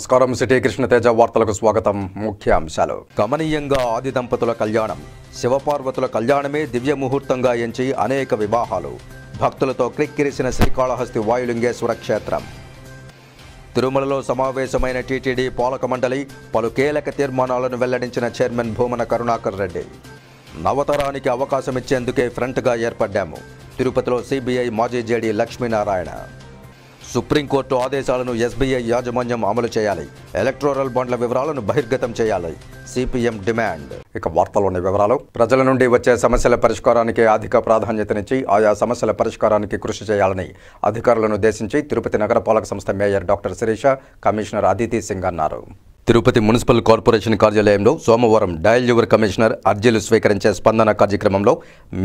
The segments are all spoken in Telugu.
నమస్కారం. సిటీ కృష్ణ తేజ వార్తలకు స్వాగతం. ముఖ్యాంశాలు. గమనీయంగా ఆది దంపతుల కళ్యాణం. శివపార్వతుల కళ్యాణమే దివ్య ముహూర్తంగా ఎంచి అనేక వివాహాలు. భక్తులతో క్రిక్కిరిసిన శ్రీకాళహస్తి వాయులింగేశ్వర క్షేత్రం. తిరుమలలో సమావేశమైన టీటీడీ పాలక మండలి. పలు కీలక తీర్మానాలను వెల్లడించిన చైర్మన్ భూమన కరుణాకర్ రెడ్డి. నవతరానికి అవకాశమిచ్చేందుకే ఫ్రంట్గా ఏర్పడ్డాము. తిరుపతిలో సిబిఐ మాజీ జేడీ లక్ష్మీనారాయణ. సుప్రీంకోర్టు ఆదేశాలను ఎస్బీఐ యాజమాన్యం అమలు చేయాలి. ఎలక్టోరల్ బాండ్ల వివరాలను బహిర్గతం చేయాలి. CPM demand. ఇక వార్తలోని వివరాలు. ప్రజల నుండి వచ్చే సమస్యల పరిష్కారానికి అధిక ప్రాధాన్యతనిచ్చి ఆయా సమస్యల పరిష్కారానికి కృషి చేయాలని అధికారులను ఉద్దేశించి తిరుపతి నగరపాలక సంస్థ mayor doctor Sirisha, commissioner Aditi Singh అన్నారు. తిరుపతి మున్సిపల్ కార్పొరేషన్ కార్యాలయంలో సోమవారం డయల్ యువర్ కమిషనర్ అర్జీలు స్వీకరించే స్పందన కార్యక్రమంలో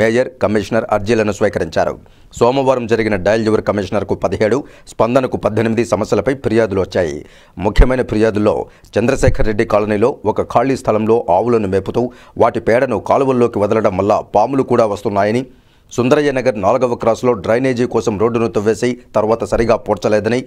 మేయర్, కమిషనర్ అర్జీలను స్వీకరించారు. సోమవారం జరిగిన డయల్ యువర్ కమిషనర్కు 17, స్పందనకు 18 సమస్యలపై ఫిర్యాదులు వచ్చాయి. ముఖ్యమైన ఫిర్యాదుల్లో చంద్రశేఖర్ రెడ్డి కాలనీలో ఒక ఖాళీ స్థలంలో ఆవులను మేపుతూ వాటి పేడను కాలువల్లోకి వదలడం వల్ల పాములు కూడా వస్తున్నాయని, సుందరయ్య నగర్ 4వ క్రాస్లో డ్రైనేజీ కోసం రోడ్డును తవ్వేసి తర్వాత సరిగా పూడ్చలేదని,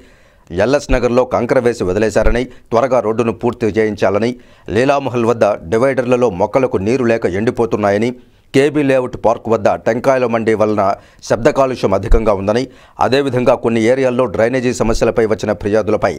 ఎల్ఎస్ నగర్లో కంకర వేసి వదిలేశారని, త్వరగా రోడ్డును పూర్తి చేయించాలని, లీలామహల్ వద్ద డివైడర్లలో మొక్కలకు నీరు లేక ఎండిపోతున్నాయని, కేబీ లేఅవుట్ పార్క్ వద్ద టెంకాయల మండి వలన శబ్ద కాలుష్యం అధికంగా ఉందని, అదేవిధంగా కొన్ని ఏరియాల్లో డ్రైనేజీ సమస్యలపై వచ్చిన ఫిర్యాదులపై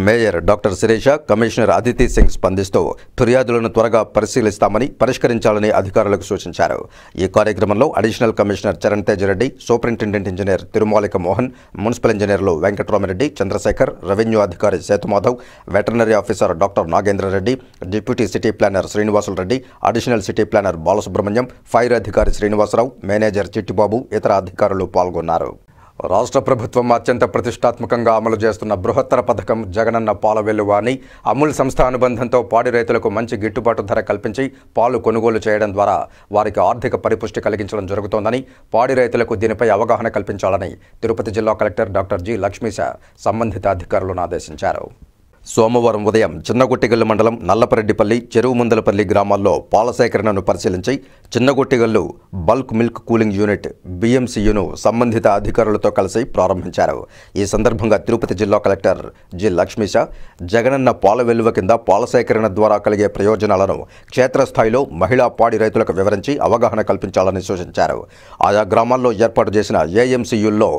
mayor doctor Sirisha, commissioner Aditi Singh స్పందిస్తూ ఫిర్యాదులను త్వరగా పరిశీలిస్తామని, పరిష్కరించాలని అధికారులకు సూచించారు. ఈ కార్యక్రమంలో additional commissioner Charan Tej Reddy, superintendent engineer Tirumalika Mohan, municipal ఇంజనీర్లు వెంకటరామరెడ్డి, చంద్రశేఖర్, రెవెన్యూ అధికారి Sethumadhav, veterinary officer doctor Nagendrareddy, deputy city planner Srinivasulu Reddy, additional city planner Balasubrahmanyam, fire అధికారి శ్రీనివాసరావు, మేనేజర్ చిట్టిబాబు, ఇతర అధికారులు పాల్గొన్నారు. రాష్ట్ర ప్రభుత్వం అత్యంత ప్రతిష్టాత్మకంగా అమలు చేస్తున్న బృహత్తర పథకం జగనన్న పాల వెల్లువ అని అమూల్ సంస్థ అనుబంధంతో పాడి రైతులకు మంచి గిట్టుబాటు ధర కల్పించి పాలు కొనుగోలు చేయడం ద్వారా వారికి ఆర్థిక పరిపుష్టి కలిగించడం జరుగుతోందని, పాడి రైతులకు దీనిపై అవగాహన కల్పించాలని తిరుపతి జిల్లా కలెక్టర్ డాక్టర్ జి లక్ష్మీశ సంబంధిత అధికారులను ఆదేశించారు. సోమవారం ఉదయం చిన్నగొట్టిగల్లు మండలం నల్లపరెడ్డిపల్లి, చెరువు ముందలపల్లి గ్రామాల్లో పాల సేకరణను పరిశీలించి Chinnagottigallu bulk milk cooling unit BMCUను సంబంధిత అధికారులతో కలిసి ప్రారంభించారు. ఈ సందర్భంగా తిరుపతి జిల్లా కలెక్టర్ జి లక్ష్మీశ జగనన్న పాల వెల్లువ కింద పాల సేకరణ ద్వారా కలిగే ప్రయోజనాలను క్షేత్రస్థాయిలో మహిళా పాడి రైతులకు వివరించి అవగాహన కల్పించాలని సూచించారు. ఆయా గ్రామాల్లో ఏర్పాటు చేసిన AMCUల్లో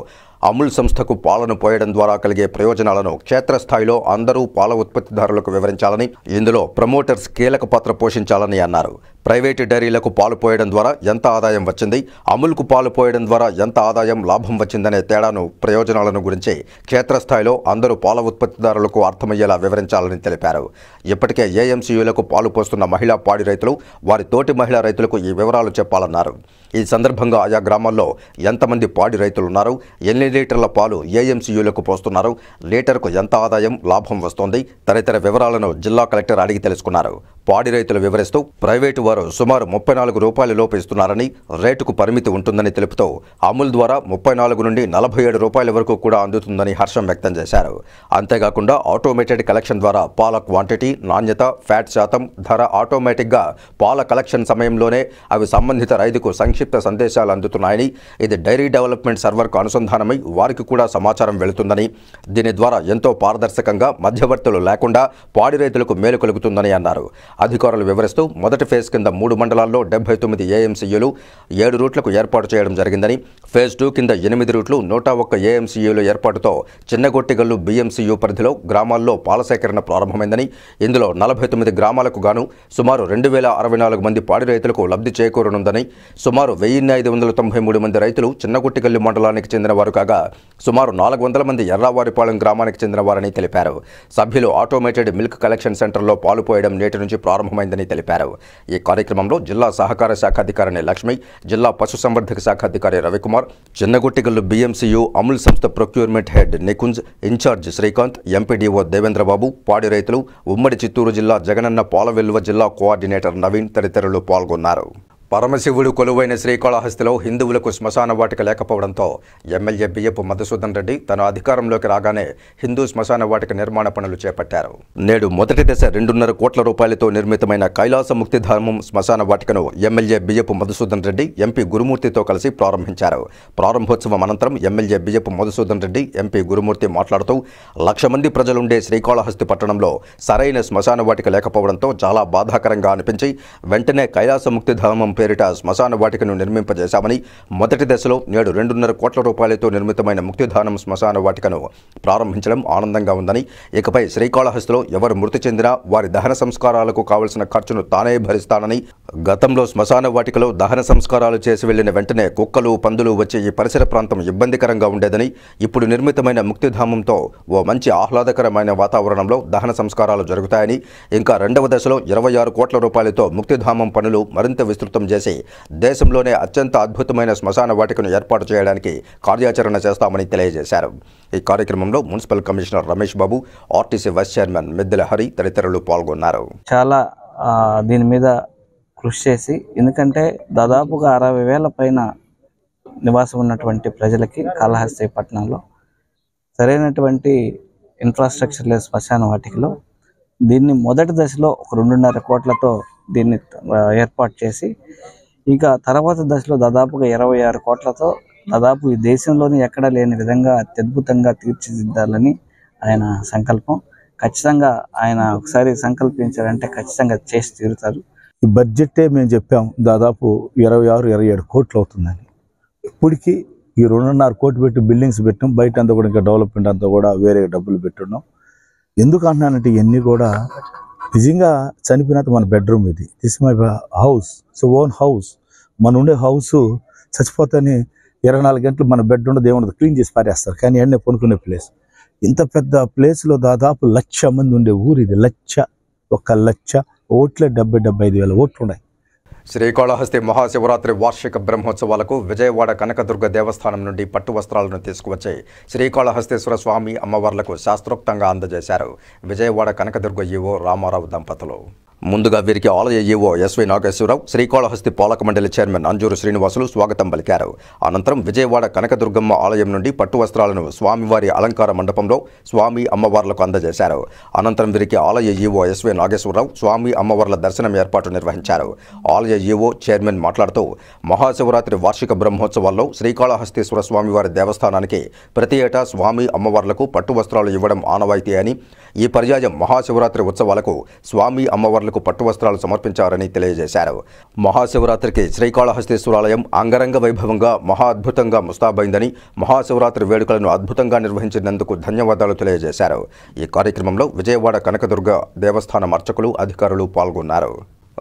అమూల్ సంస్థకు పాలను పోయడం ద్వారా కలిగే ప్రయోజనాలను క్షేత్రస్థాయిలో అందరూ పాల ఉత్పత్తిదారులకు వివరించాలని, ఇందులో ప్రమోటర్స్ కీలక పాత్ర పోషించాలని అన్నారు. ప్రైవేటు డైరీలకు పాలు పోయడం ద్వారా ఎంత ఆదాయం వచ్చింది, అమూల్కు పాలు పోయడం ద్వారా ఎంత ఆదాయం, లాభం వచ్చిందనే తేడాను, ప్రయోజనాలను గురించి క్షేత్రస్థాయిలో అందరూ పాల ఉత్పత్తిదారులకు అర్థమయ్యేలా వివరించాలని తెలిపారు. ఇప్పటికే AMCUలకు పాలు పోస్తున్న మహిళా పాడి రైతులు వారి తోటి మహిళా రైతులకు ఈ వివరాలు చెప్పాలన్నారు. ఈ సందర్భంగా ఆయా గ్రామాల్లో ఎంతమంది పాడి రైతులున్నారు, ఎన్ని లీటర్ల పాలు AMCUలకు పోస్తున్నారు, లీటర్కు ఎంత ఆదాయం, లాభం వస్తోంది తదితర వివరాలను జిల్లా కలెక్టర్ అడిగి తెలుసుకున్నారు. పాడి రైతులు వివరిస్తూ ప్రైవేటు వారు సుమారు 34 రూపాయల లోపు ఇస్తున్నారని, రేటుకు పరిమితి ఉంటుందని తెలుపుతూ అమూల్ ద్వారా 34 నుండి 47 రూపాయల వరకు కూడా అందుతుందని హర్షం వ్యక్తం చేశారు. అంతేకాకుండా ఆటోమేటెడ్ కలెక్షన్ ద్వారా పాల క్వాంటిటీ, నాణ్యత, ఫ్యాట్ శాతం, ధర ఆటోమేటిక్గా పాల కలెక్షన్ సమయంలోనే అవి సంబంధిత రైతుకు సంక్షిప్త సందేశాలు అందుతున్నాయని, ఇది డైరీ డెవలప్మెంట్ సర్వర్కు అనుసంధానమై వారికి కూడా సమాచారం వెళుతుందని, దీని ద్వారా ఎంతో పారదర్శకంగా మధ్యవర్తులు లేకుండా పాడి రైతులకు మేలు కలుగుతుందని అన్నారు. అధికారులు వివరిస్తూ మొదటి ఫేజ్ కింద 3 మండలాల్లో 79 AMCUలు 7 రూట్లకు ఏర్పాటు చేయడం జరిగిందని, ఫేజ్ 2 కింద 8 రూట్లు 101 AMCUల ఏర్పాటుతో చిన్నగొట్టిగల్లు BMCU పరిధిలో గ్రామాల్లో పాల సేకరణ ప్రారంభమైందని, ఇందులో 49 గ్రామాలకు గాను సుమారు 2064 మంది పాడి రైతులకు లబ్ధి చేకూరనుందని, సుమారు 1593 మంది రైతులు చిన్నగొట్టిగల్లు మండలానికి చెందిన వారు కాగా సుమారు 400 మంది ఎర్రావారిపాలెం గ్రామానికి చెందిన వారని తెలిపారు. సభ్యులు ఆటోమేటెడ్ మిల్క్ కలెక్షన్ సెంటర్లో పాలు పోయడం నేటి నుంచి ప్రారంభమైందని తెలిపారు. ఈ కార్యక్రమంలో జిల్లా సహకార శాఖ అధికారిని లక్ష్మి, జిల్లా పశుసంవర్ధక శాఖ అధికారి రవికుమార్, చిన్నగొట్టిగల్లు BMCU అమూల్ సంస్థ procurement head Nikunj, incharge Srikanth, MPDO Devendrababu, పాడి రైతులు, ఉమ్మడి చిత్తూరు జిల్లా జగనన్న పాల వెల్లువ జిల్లా కోఆర్డినేటర్ నవీన్ తదితరులు పాల్గొన్నారు. పరమశివుడు కొలువైన శ్రీకాళహస్తిలో హిందువులకు శ్మశాన వాటిక లేకపోవడంతో ఎమ్మెల్యే బియ్యపు మధుసూదన్ రెడ్డి తన అధికారంలోకి రాగానే హిందూ శ్మశాన వాటిక నిర్మాణ పనులు చేపట్టారు. నేడు మొదటి దశ 2.5 కోట్ల రూపాయలతో నిర్మితమైన కైలాస ముక్తిధామం శ్మశాన వాటికను ఎమ్మెల్యే బియ్యపు మధుసూదన్ రెడ్డి ఎంపీ గురుమూర్తితో కలిసి ప్రారంభించారు. ప్రారంభోత్సవం అనంతరం ఎమ్మెల్యే బియ్యపు మధుసూదన్ రెడ్డి ఎంపీ గురుమూర్తి మాట్లాడుతూ 1,00,000 మంది ప్రజలుండే శ్రీకాళహస్తి పట్టణంలో సరైన శ్మశాన వాటిక లేకపోవడంతో చాలా బాధాకరంగా అనిపించి వెంటనే కైలాస ముక్తిధామం పేరిట శ్మశాన వాటికను నిర్మింపజేశామని, మొదటి దశలో నేడు 2.5 కోట్ల రూపాయలతో నిర్మితమైన ముక్తిధానం శ్మశాన వాటికను ప్రారంభించడం ఆనందంగా ఉందని, ఇకపై శ్రీకాళహస్తిలో ఎవరు మృతి చెందినా వారి దహన సంస్కారాలకు కావలసిన ఖర్చును తానే భరిస్తానని, గతంలో శ్మశాన వాటికలో దహన సంస్కారాలు చేసి వెళ్లిన వెంటనే కుక్కలు పందులు వచ్చి ఈ పరిసర ప్రాంతం ఇబ్బందికరంగా ఉండేదని, ఇప్పుడు నిర్మితమైన ముక్తిధామంతో ఓ మంచి ఆహ్లాదకరమైన వాతావరణంలో దహన సంస్కారాలు జరుగుతాయని, ఇంకా 2వ దశలో 26 కోట్ల రూపాయలతో ముక్తిధామం పనులు మరింత విస్తృతం చేసి దేశంలోనే అత్యంత అద్భుతమైన శ్మశాన వాటికను ఏర్పాటు చేయడానికి కార్యాచరణ చేస్తామని తెలియజేశారు. ఈ కార్యక్రమంలో municipal commissioner Ramesh Babu, RTC vice chairman మిద్దెల హరి తదితరులు పాల్గొన్నారు. చాలా దీని మీద కృషి చేసి, ఎందుకంటే దాదాపుగా 60,000 పైన నివాసం ఉన్నటువంటి ప్రజలకి కాళహస్తి పట్టణంలో సరైనటువంటి ఇన్ఫ్రాస్ట్రక్చర్ లేదు శ్మశాన వాటికలో. దీన్ని మొదటి దశలో 2.5 కోట్లతో దీన్ని ఏర్పాటు చేసి, ఇక తర్వాత దశలో దాదాపుగా 26 కోట్లతో దాదాపు ఈ దేశంలోని ఎక్కడా లేని విధంగా అత్యద్భుతంగా తీర్చిదిద్దాలని ఆయన సంకల్పం. ఖచ్చితంగా ఆయన ఒకసారి సంకల్పించారంటే ఖచ్చితంగా చేసి తీరుతారు. ఈ బడ్జెటే మేము చెప్పాం దాదాపు 26-27 కోట్లు అవుతుందని. ఇప్పటికీ ఈ 2.5 కోట్లు పెట్టి బిల్డింగ్స్ పెట్టాం. బయట అంతా కూడా ఇంకా డెవలప్మెంట్ అంతా కూడా వేరే డబ్బులు పెట్టున్నాం. ఎందుకు అంటున్నానంటే ఇవన్నీ కూడా నిజంగా చనిపోయినంత మన బెడ్రూమ్ ఇది. This my house, so own house. మన ఉండే హౌస్ చచ్చిపోతానే 24 గంటలు మన బెడ్ ఉండదు, ఏముండదు, క్లీన్ చేసి పారేస్తారు. కానీ అన్నీ పనుకునే ప్లేస్. ఇంత పెద్ద ప్లేస్లో దాదాపు 1,00,000 మంది ఉండే ఊరు ఇది. 1,00,000 ఓట్లే 70-75,000 ఓట్లు ఉన్నాయి. శ్రీకాళహస్తి మహాశివరాత్రి వార్షిక బ్రహ్మోత్సవాలకు విజయవాడ కనకదుర్గ దేవస్థానం నుండి పట్టు వస్త్రాలను తీసుకువచ్చి శ్రీకాళహస్తీశ్వర స్వామి అమ్మవార్లకు శాస్త్రోక్తంగా అందజేశారు విజయవాడ కనకదుర్గ ఈవో రామారావు దంపతులు. ముందుగా వీరికి ఆలయ ఈవో ఎస్వి నాగేశ్వరరావు, శ్రీకాళహస్తి పాలక మండలి చైర్మన్ అంజూరు శ్రీనివాసులు స్వాగతం పలికారు. అనంతరం విజయవాడ కనకదుర్గమ్మ ఆలయం నుండి పట్టు వస్త్రాలను స్వామివారి అలంకార మండపంలో స్వామి అమ్మవార్లకు అందజేశారు. అనంతరం వీరికి ఆలయ ఈవో ఎస్వి నాగేశ్వరరావు స్వామి అమ్మవార్ల దర్శనం ఏర్పాటు నిర్వహించారు. ఆలయ ఈవో చైర్మన్ మాట్లాడుతూ, మహాశివరాత్రి వార్షిక బ్రహ్మోత్సవాల్లో శ్రీకాళహస్తీశ్వర స్వామివారి దేవస్థానానికి ప్రతి ఏటా స్వామి అమ్మవార్లకు పట్టు వస్త్రాలు ఇవ్వడం ఆనవాయితీ అని, ఈ పర్యాయం మహాశివరాత్రి ఉత్సవాలకు స్వామి అమ్మవార్లకు పట్టు వస్త్రాలు సమర్పించారని తెలియజేశారు. మహాశివరాత్రికి శ్రీకాళహస్తీశ్వరాలయం అంగరంగ వైభవంగా మహా అద్భుతంగా ముస్తాబైందని, మహాశివరాత్రి వేడుకలను అద్భుతంగా నిర్వహించినందుకు ధన్యవాదాలు తెలియజేశారు. ఈ కార్యక్రమంలో విజయవాడ కనకదుర్గ దేవస్థానం అర్చకులు, అధికారులు పాల్గొన్నారు.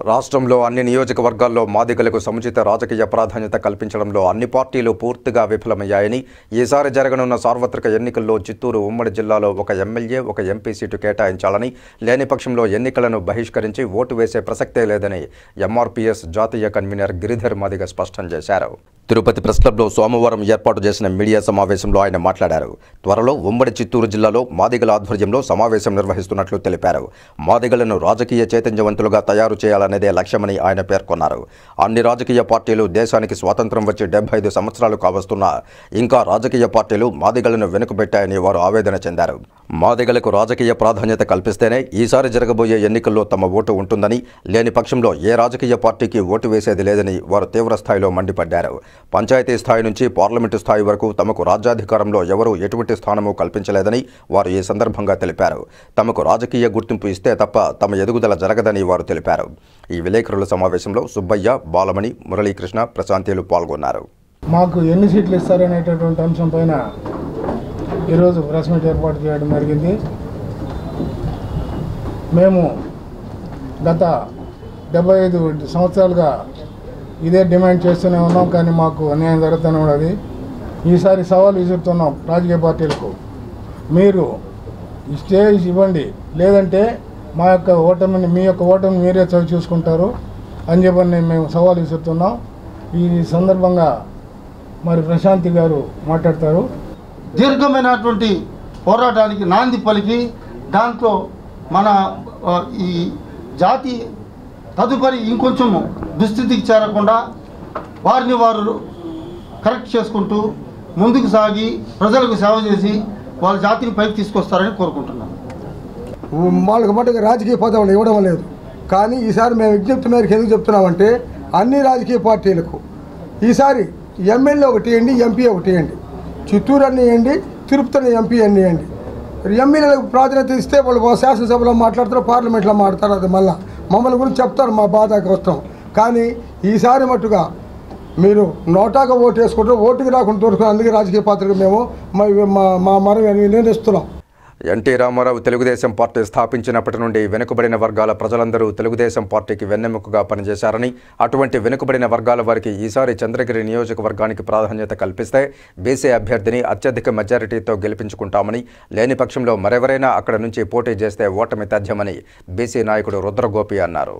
రాష్ట్రంలో అన్ని నియోజకవర్గాల్లో మాదిగలకు సముచిత రాజకీయ ప్రాధాన్యత కల్పించడంలో అన్ని పార్టీలు పూర్తిగా విఫలమయ్యాయని, ఈసారి జరగనున్న సార్వత్రిక ఎన్నికల్లో చిత్తూరు ఉమ్మడి జిల్లాలో ఒక ఎమ్మెల్యే, ఒక ఎంపీ సీటు కేటాయించాలని, లేని పక్షంలో ఎన్నికలను బహిష్కరించి ఓటు వేసే ప్రసక్తే లేదని ఎంఆర్పీఎస్ జాతీయ కన్వీనర్ గిరిధర్ మాదిగ స్పష్టం చేశారు. తిరుపతి ప్రెస్ క్లబ్లో సోమవారం ఏర్పాటు చేసిన మీడియా సమావేశంలో ఆయన మాట్లాడారు. త్వరలో ఉమ్మడి చిత్తూరు జిల్లాలో మాదిగల ఆధ్వర్యంలో సమావేశం నిర్వహిస్తున్నట్లు తెలిపారు. మాదిగలను రాజకీయ చైతన్యవంతులుగా తయారు చేయాలనేదే లక్ష్యమని ఆయన పేర్కొన్నారు. అన్ని రాజకీయ పార్టీలు దేశానికి స్వాతంత్ర్యం వచ్చి 75 సంవత్సరాలు కావస్తున్నా ఇంకా రాజకీయ పార్టీలు మాదిగలను వెనుకబెట్టాయని వారు ఆవేదన చెందారు. మాదిగలకు రాజకీయ ప్రాధాన్యత కల్పిస్తేనే ఈసారి జరగబోయే ఎన్నికల్లో తమ ఓటు ఉంటుందని, లేని పక్షంలో ఏ రాజకీయ పార్టీకి ఓటు వేసేది లేదని వారు తీవ్రస్థాయిలో మండిపడ్డారు. పంచాయతీ స్థాయి నుంచి పార్లమెంటు స్థాయి వరకు తమకు రాజ్యాధికారంలో ఎవరూ ఎటువంటి స్థానము కల్పించలేదని వారు ఈ సందర్భంగా తెలిపారు. తమకు రాజకీయ గుర్తింపు ఇస్తే తప్ప తమ ఎదుగుదల జరగదని వారు తెలిపారు. ఈ విలేకరుల సమావేశంలో సుబ్బయ్య, బాలమణి, మురళీకృష్ణ, ప్రశాంతిలు పాల్గొన్నారు. మాకు ఎన్ని సీట్లు ఇస్తారనేటటువంటి అంశం పైన ఈరోజు ప్రెస్ మీట్ ఏర్పాటు చేయడం జరిగింది. మేము గత 75 సంవత్సరాలుగా ఇదే డిమాండ్ చేస్తూనే ఉన్నాం, కానీ మాకు అన్యాయం జరుగుతూనే ఉన్నది. ఈసారి సవాల్ విసురుతున్నాం రాజకీయ పార్టీలకు, మీరు ఇస్తే ఇవ్వండి, లేదంటే మా యొక్క ఓటమిని, మీ యొక్క ఓటమిని మీరే చవి చూసుకుంటారు అని చెప్పని మేము సవాల్ విసురుతున్నాం. ఈ సందర్భంగా మరి ప్రశాంతి గారు మాట్లాడతారు. దీర్ఘమైనటువంటి పోరాటానికి నాంది పలికి దాంట్లో మన ఈ జాతి తదుపరి ఇంకొంచెము దుస్థితికి చేరకుండా వారిని వారు కరెక్ట్ చేసుకుంటూ ముందుకు సాగి ప్రజలకు సేవ చేసి వాళ్ళ జాతిని పైకి తీసుకొస్తారని కోరుకుంటున్నాను. వాళ్ళకి మటుకు రాజకీయ పదవులు ఇవ్వడం లేదు. కానీ ఈసారి మేము విజ్ఞప్తి మేరకు ఎందుకు చెప్తున్నామంటే అన్ని రాజకీయ పార్టీలకు ఈసారి ఎమ్మెల్యే ఒకటి ఇవ్వండి, ఎంపీ ఒకటి ఇవ్వండి. చిత్తూరు అన్ని ఇవ్వండి, తిరుపతిని ఎంపీ అన్ని ఇవ్వండి. ఎమ్మెల్యేలకు ప్రాధాన్యత ఇస్తే వాళ్ళు శాసనసభలో మాట్లాడతారు, పార్లమెంట్లో మాట్లాడతారు. అది మమ్మల్ని గురించి చెప్తారు, మా బాధకు వస్తాం. కానీ ఈసారి మట్టుగా మీరు నోటాగా ఓటు వేసుకుంటారు, ఓటుకి రాకుండా దొరుకుతాం. అందుకే రాజకీయ పాత్రకు మేము మా మనం నిర్ణయిస్తున్నాం. ఎన్టీ రామారావు తెలుగుదేశం పార్టీ స్థాపించినప్పటి నుండి వెనుకబడిన వర్గాల ప్రజలందరూ తెలుగుదేశం పార్టీకి వెన్నెముకగా పనిచేశారని, అటువంటి వెనుకబడిన వర్గాల వారికి ఈసారి చంద్రగిరి నియోజకవర్గానికి ప్రాధాన్యత కల్పిస్తే బీసీ అభ్యర్థిని అత్యధిక మెజారిటీతో గెలిపించుకుంటామని, లేని పక్షంలో మరెవరైనా అక్కడ నుంచి పోటీ చేస్తే ఓటమి తథ్యమని బీసీ నాయకుడు రుద్రగోపి అన్నారు.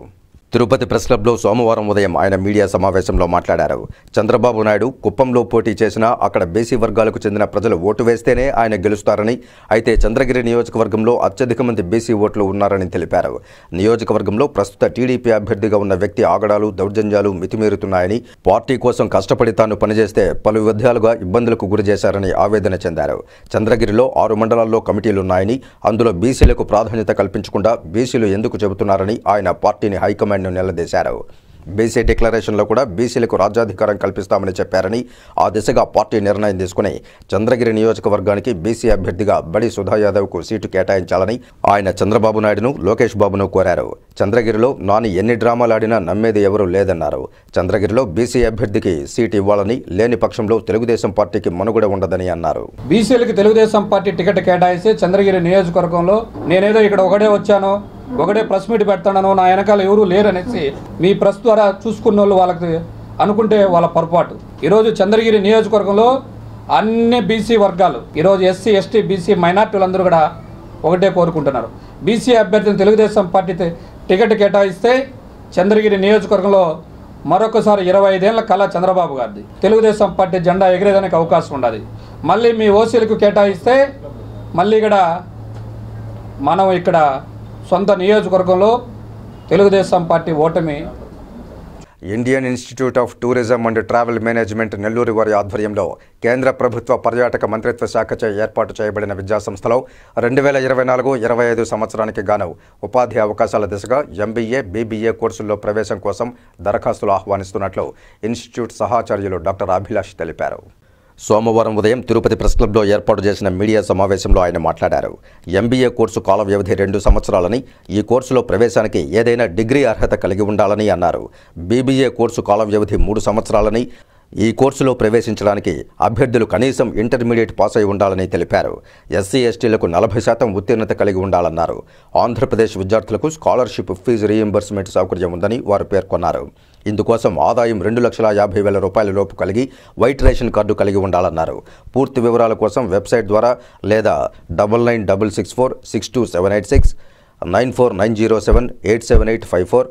తిరుపతి ప్రెస్ క్లబ్లో సోమవారం ఉదయం ఆయన మీడియా సమావేశంలో మాట్లాడారు. చంద్రబాబు నాయుడు కుప్పంలో పోటీ చేసినా అక్కడ బీసీ వర్గాలకు చెందిన ప్రజలు ఓటు వేస్తేనే ఆయన గెలుస్తారని, అయితే చంద్రగిరి నియోజకవర్గంలో అత్యధిక మంది బీసీ ఓట్లు ఉన్నారని తెలిపారు. నియోజకవర్గంలో ప్రస్తుత టీడీపీ అభ్యర్థిగా ఉన్న వ్యక్తి ఆగడాలు, దౌర్జన్యాలు మితిమీరుతున్నాయని, పార్టీ కోసం కష్టపడి తాను పనిచేస్తే పలు విధాలుగా ఇబ్బందులకు గురి చేశారని ఆవేదన చెందారు. చంద్రగిరిలో 6 మండలాల్లో కమిటీలున్నాయని, అందులో బీసీలకు ప్రాధాన్యత కల్పించకుండా బీసీలు ఎందుకు చెబుతున్నారని ఆయన పార్టీని హైకమాండ్ నిలదీశారు. బీసీ డిక్లరేషన్లో కూడా బీసీలకు రాజ్యాధికారం కల్పిస్తామని చెప్పారని, ఆ దిశగా పార్టీ నిర్ణయం తీసుకుని చంద్రగిరి నియోజకవర్గానికి బీసీ అభ్యర్థిగా బడి సుధా యాదవ్కు సీటు కేటాయించాలని ఆయన చంద్రబాబు నాయుడును, లోకేష్ బాబును కోరారు. చంద్రగిరిలో నాని ఎన్ని డ్రామాలాడినా నమ్మేది ఎవరూ లేదన్నారు. చంద్రగిరిలో బీసీ అభ్యర్థికి సీటు ఇవ్వాలని, లేని పక్షంలో తెలుగుదేశం పార్టీకి మనుగడ ఉండదని అన్నారు. బీసీలకు తెలుగుదేశం పార్టీ టికెట్ కేటాయిస్తే చంద్రగిరి నియోజకవర్గంలో నేనేదో ఇక్కడ ఒకడే వచ్చాను, ఒకటే ప్రెస్ మీట్ పెడతాను, నా వెనకాల ఎవరూ లేరనేసి మీ ప్రెస్ ద్వారా చూసుకున్న వాళ్ళు వాళ్ళకి అనుకుంటే వాళ్ళ పొరపాటు. ఈరోజు చంద్రగిరి నియోజకవర్గంలో అన్ని బీసీ వర్గాలు, ఈరోజు ఎస్సీ, ఎస్టీ, బీసీ మైనార్టీలందరూ కూడా ఒకటే కోరుకుంటున్నారు. బీసీ అభ్యర్థిని తెలుగుదేశం పార్టీ టికెట్ కేటాయిస్తే చంద్రగిరి నియోజకవర్గంలో మరొకసారి 25 ఏళ్ల కళ చంద్రబాబు గారిది. తెలుగుదేశం పార్టీ జెండా ఎగిరేదానికి అవకాశం ఉండదు. మళ్ళీ మీ ఓసీలకు కేటాయిస్తే మళ్ళీ ఇక్కడ మనం ఇక్కడ సొంత నియోజకవర్గంలో తెలుగుదేశం పార్టీ ఓటమి. Indian institute of tourism and travel management Nellore వారి ఆధ్వర్యంలో కేంద్ర ప్రభుత్వ పర్యాటక మంత్రిత్వ శాఖచే ఏర్పాటు చేయబడిన విద్యాసంస్థలో 2024-25 సంవత్సరానికి గాను ఉపాధి అవకాశాల దిశగా ఎంబీఏ, బీబీఏ కోర్సుల్లో ప్రవేశం కోసం దరఖాస్తులు ఆహ్వానిస్తున్నట్లు ఇన్స్టిట్యూట్ సహాచార్యులు డాక్టర్ అభిలాష్ తెలిపారు. సోమవారం ఉదయం తిరుపతి ప్రెస్ క్లబ్లో ఏర్పాటు చేసిన మీడియా సమావేశంలో ఆయన మాట్లాడారు. ఎంబీఏ కోర్సు కాల వ్యవధి 2 సంవత్సరాలని, ఈ కోర్సులో ప్రవేశానికి ఏదైనా డిగ్రీ అర్హత కలిగి ఉండాలని అన్నారు. బీబీఏ కోర్సు కాల వ్యవధి 3 సంవత్సరాలని, ఈ కోర్సులో ప్రవేశించడానికి అభ్యర్థులు కనీసం ఇంటర్మీడియట్ పాస్ అయి ఉండాలని తెలిపారు. ఎస్సీ, ఎస్టీలకు 40% ఉత్తీర్ణత కలిగి ఉండాలన్నారు. ఆంధ్రప్రదేశ్ విద్యార్థులకు స్కాలర్షిప్ ఫీజు రీయింబర్స్మెంట్ సౌకర్యం ఉందని వారు పేర్కొన్నారు. ఇందుకోసం ఆదాయం 2,50,000 రూపాయల లోపు కలిగి వైట్ రేషన్ కార్డు కలిగి ఉండాలన్నారు. పూర్తి వివరాల కోసం వెబ్సైట్ ద్వారా లేదా 9966462786, 9490787854,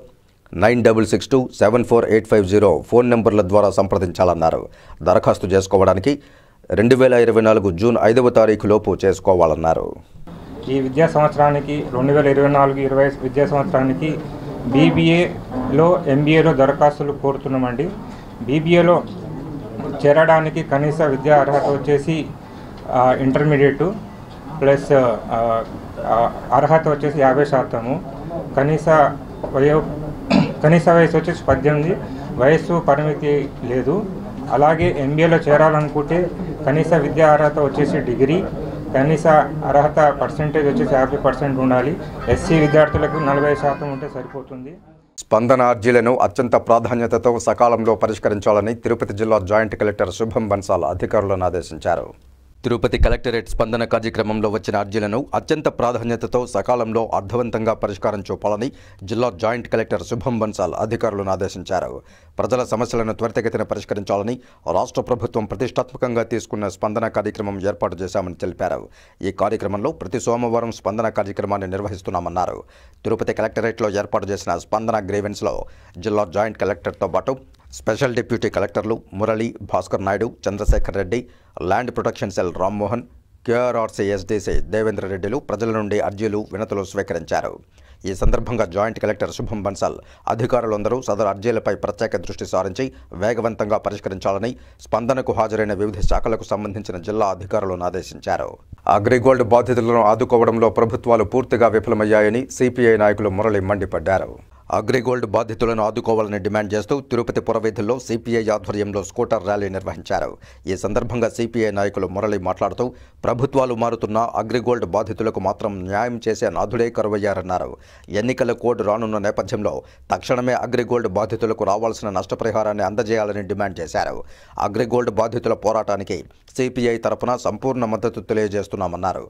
9662748850 ఫోన్ నెంబర్ల ద్వారా సంప్రదించాలన్నారు. దరఖాస్తు చేసుకోవడానికి 2024 జూన్ 5వ తారీఖు లోపు చేసుకోవాలన్నారు. ఈ విద్యా సంవత్సరానికి 2024-25 విద్యా సంవత్సరానికి బీబీఏలో, ఎంబీఏలో దరఖాస్తులు కోరుతున్నామండి. బీబీఏలో చేరడానికి కనీస విద్యా అర్హత వచ్చేసి ఇంటర్మీడియట్ ప్లస్ అర్హత వచ్చేసి 50%. కనీస వయసు వచ్చేసి 18, వయస్సు పరిమితి లేదు. అలాగే ఎంబీఏలో చేరాలనుకుంటే కనీస విద్యా అర్హత వచ్చేసి డిగ్రీ, కనీస అర్హత పర్సెంటేజ్ వచ్చేసి 50% ఉండాలి. ఎస్సీ విద్యార్థులకు 40% ఉంటే సరిపోతుంది. స్పందన అర్జీలను అత్యంత ప్రాధాన్యతతో సకాలంలో పరిష్కరించాలని తిరుపతి జిల్లా జాయింట్ కలెక్టర్ శుభం బన్సాల్ అధికారులను ఆదేశించారు. తిరుపతి కలెక్టరేట్ స్పందన కార్యక్రమంలో వచ్చిన అర్జీలను అత్యంత ప్రాధాన్యతతో సకాలంలో అర్థవంతంగా పరిష్కారం చూపాలని జిల్లా జాయింట్ కలెక్టర్ శుభం బన్సాల్ అధికారులను ఆదేశించారు. ప్రజల సమస్యలను త్వరితగతిన పరిష్కరించాలని రాష్ట్ర ప్రభుత్వం ప్రతిష్టాత్మకంగా తీసుకున్న స్పందన కార్యక్రమం ఏర్పాటు చేశామని తెలిపారు. ఈ కార్యక్రమంలో ప్రతి సోమవారం స్పందన కార్యక్రమాన్ని నిర్వహిస్తున్నామన్నారు. తిరుపతి కలెక్టరేట్లో ఏర్పాటు చేసిన స్పందన గ్రీవెన్స్లో జిల్లా జాయింట్ కలెక్టర్తో పాటు స్పెషల్ డిప్యూటీ కలెక్టర్లు Murali, Bhaskar Naidu, Chandrashekar Reddy, land protection cell Rammohan, KRRC SDC Devendra రెడ్డిలు ప్రజల నుండి అర్జీలు వినతులు స్వీకరించారు. ఈ సందర్భంగా జాయింట్ కలెక్టర్ శుభం బన్సల్ అధికారులందరూ సదరు అర్జీలపై ప్రత్యేక దృష్టి సారించి వేగవంతంగా పరిష్కరించాలని స్పందనకు హాజరైన వివిధ శాఖలకు సంబంధించిన జిల్లా అధికారులను ఆదేశించారు. అగ్రిగోల్డ్ బాధితులను ఆదుకోవడంలో ప్రభుత్వాలు పూర్తిగా విఫలమయ్యాయని సిపిఐ నాయకులు మురళి మండిపడ్డారు. అగ్రిగోల్డ్ బాధితులను ఆదుకోవాలని డిమాండ్ చేస్తూ తిరుపతి పురవీధుల్లో సిపిఐ ఆధ్వర్యంలో స్కూటర్ ర్యాలీ నిర్వహించారు. ఈ సందర్భంగా సిపిఐ నాయకులు మురళి మాట్లాడుతూ ప్రభుత్వాలు మారుతున్నా అగ్రిగోల్డ్ బాధితులకు మాత్రం న్యాయం చేసే నాథుడే కరువయ్యారన్నారు. ఎన్నికల కోడ్ రానున్న నేపథ్యంలో తక్షణమే అగ్రిగోల్డ్ బాధితులకు రావాల్సిన నష్టపరిహారాన్ని అందజేయాలని డిమాండ్ చేశారు. అగ్రిగోల్డ్ బాధితుల పోరాటానికి సిపిఐ తరఫున సంపూర్ణ మద్దతు తెలియజేస్తున్నామన్నారు.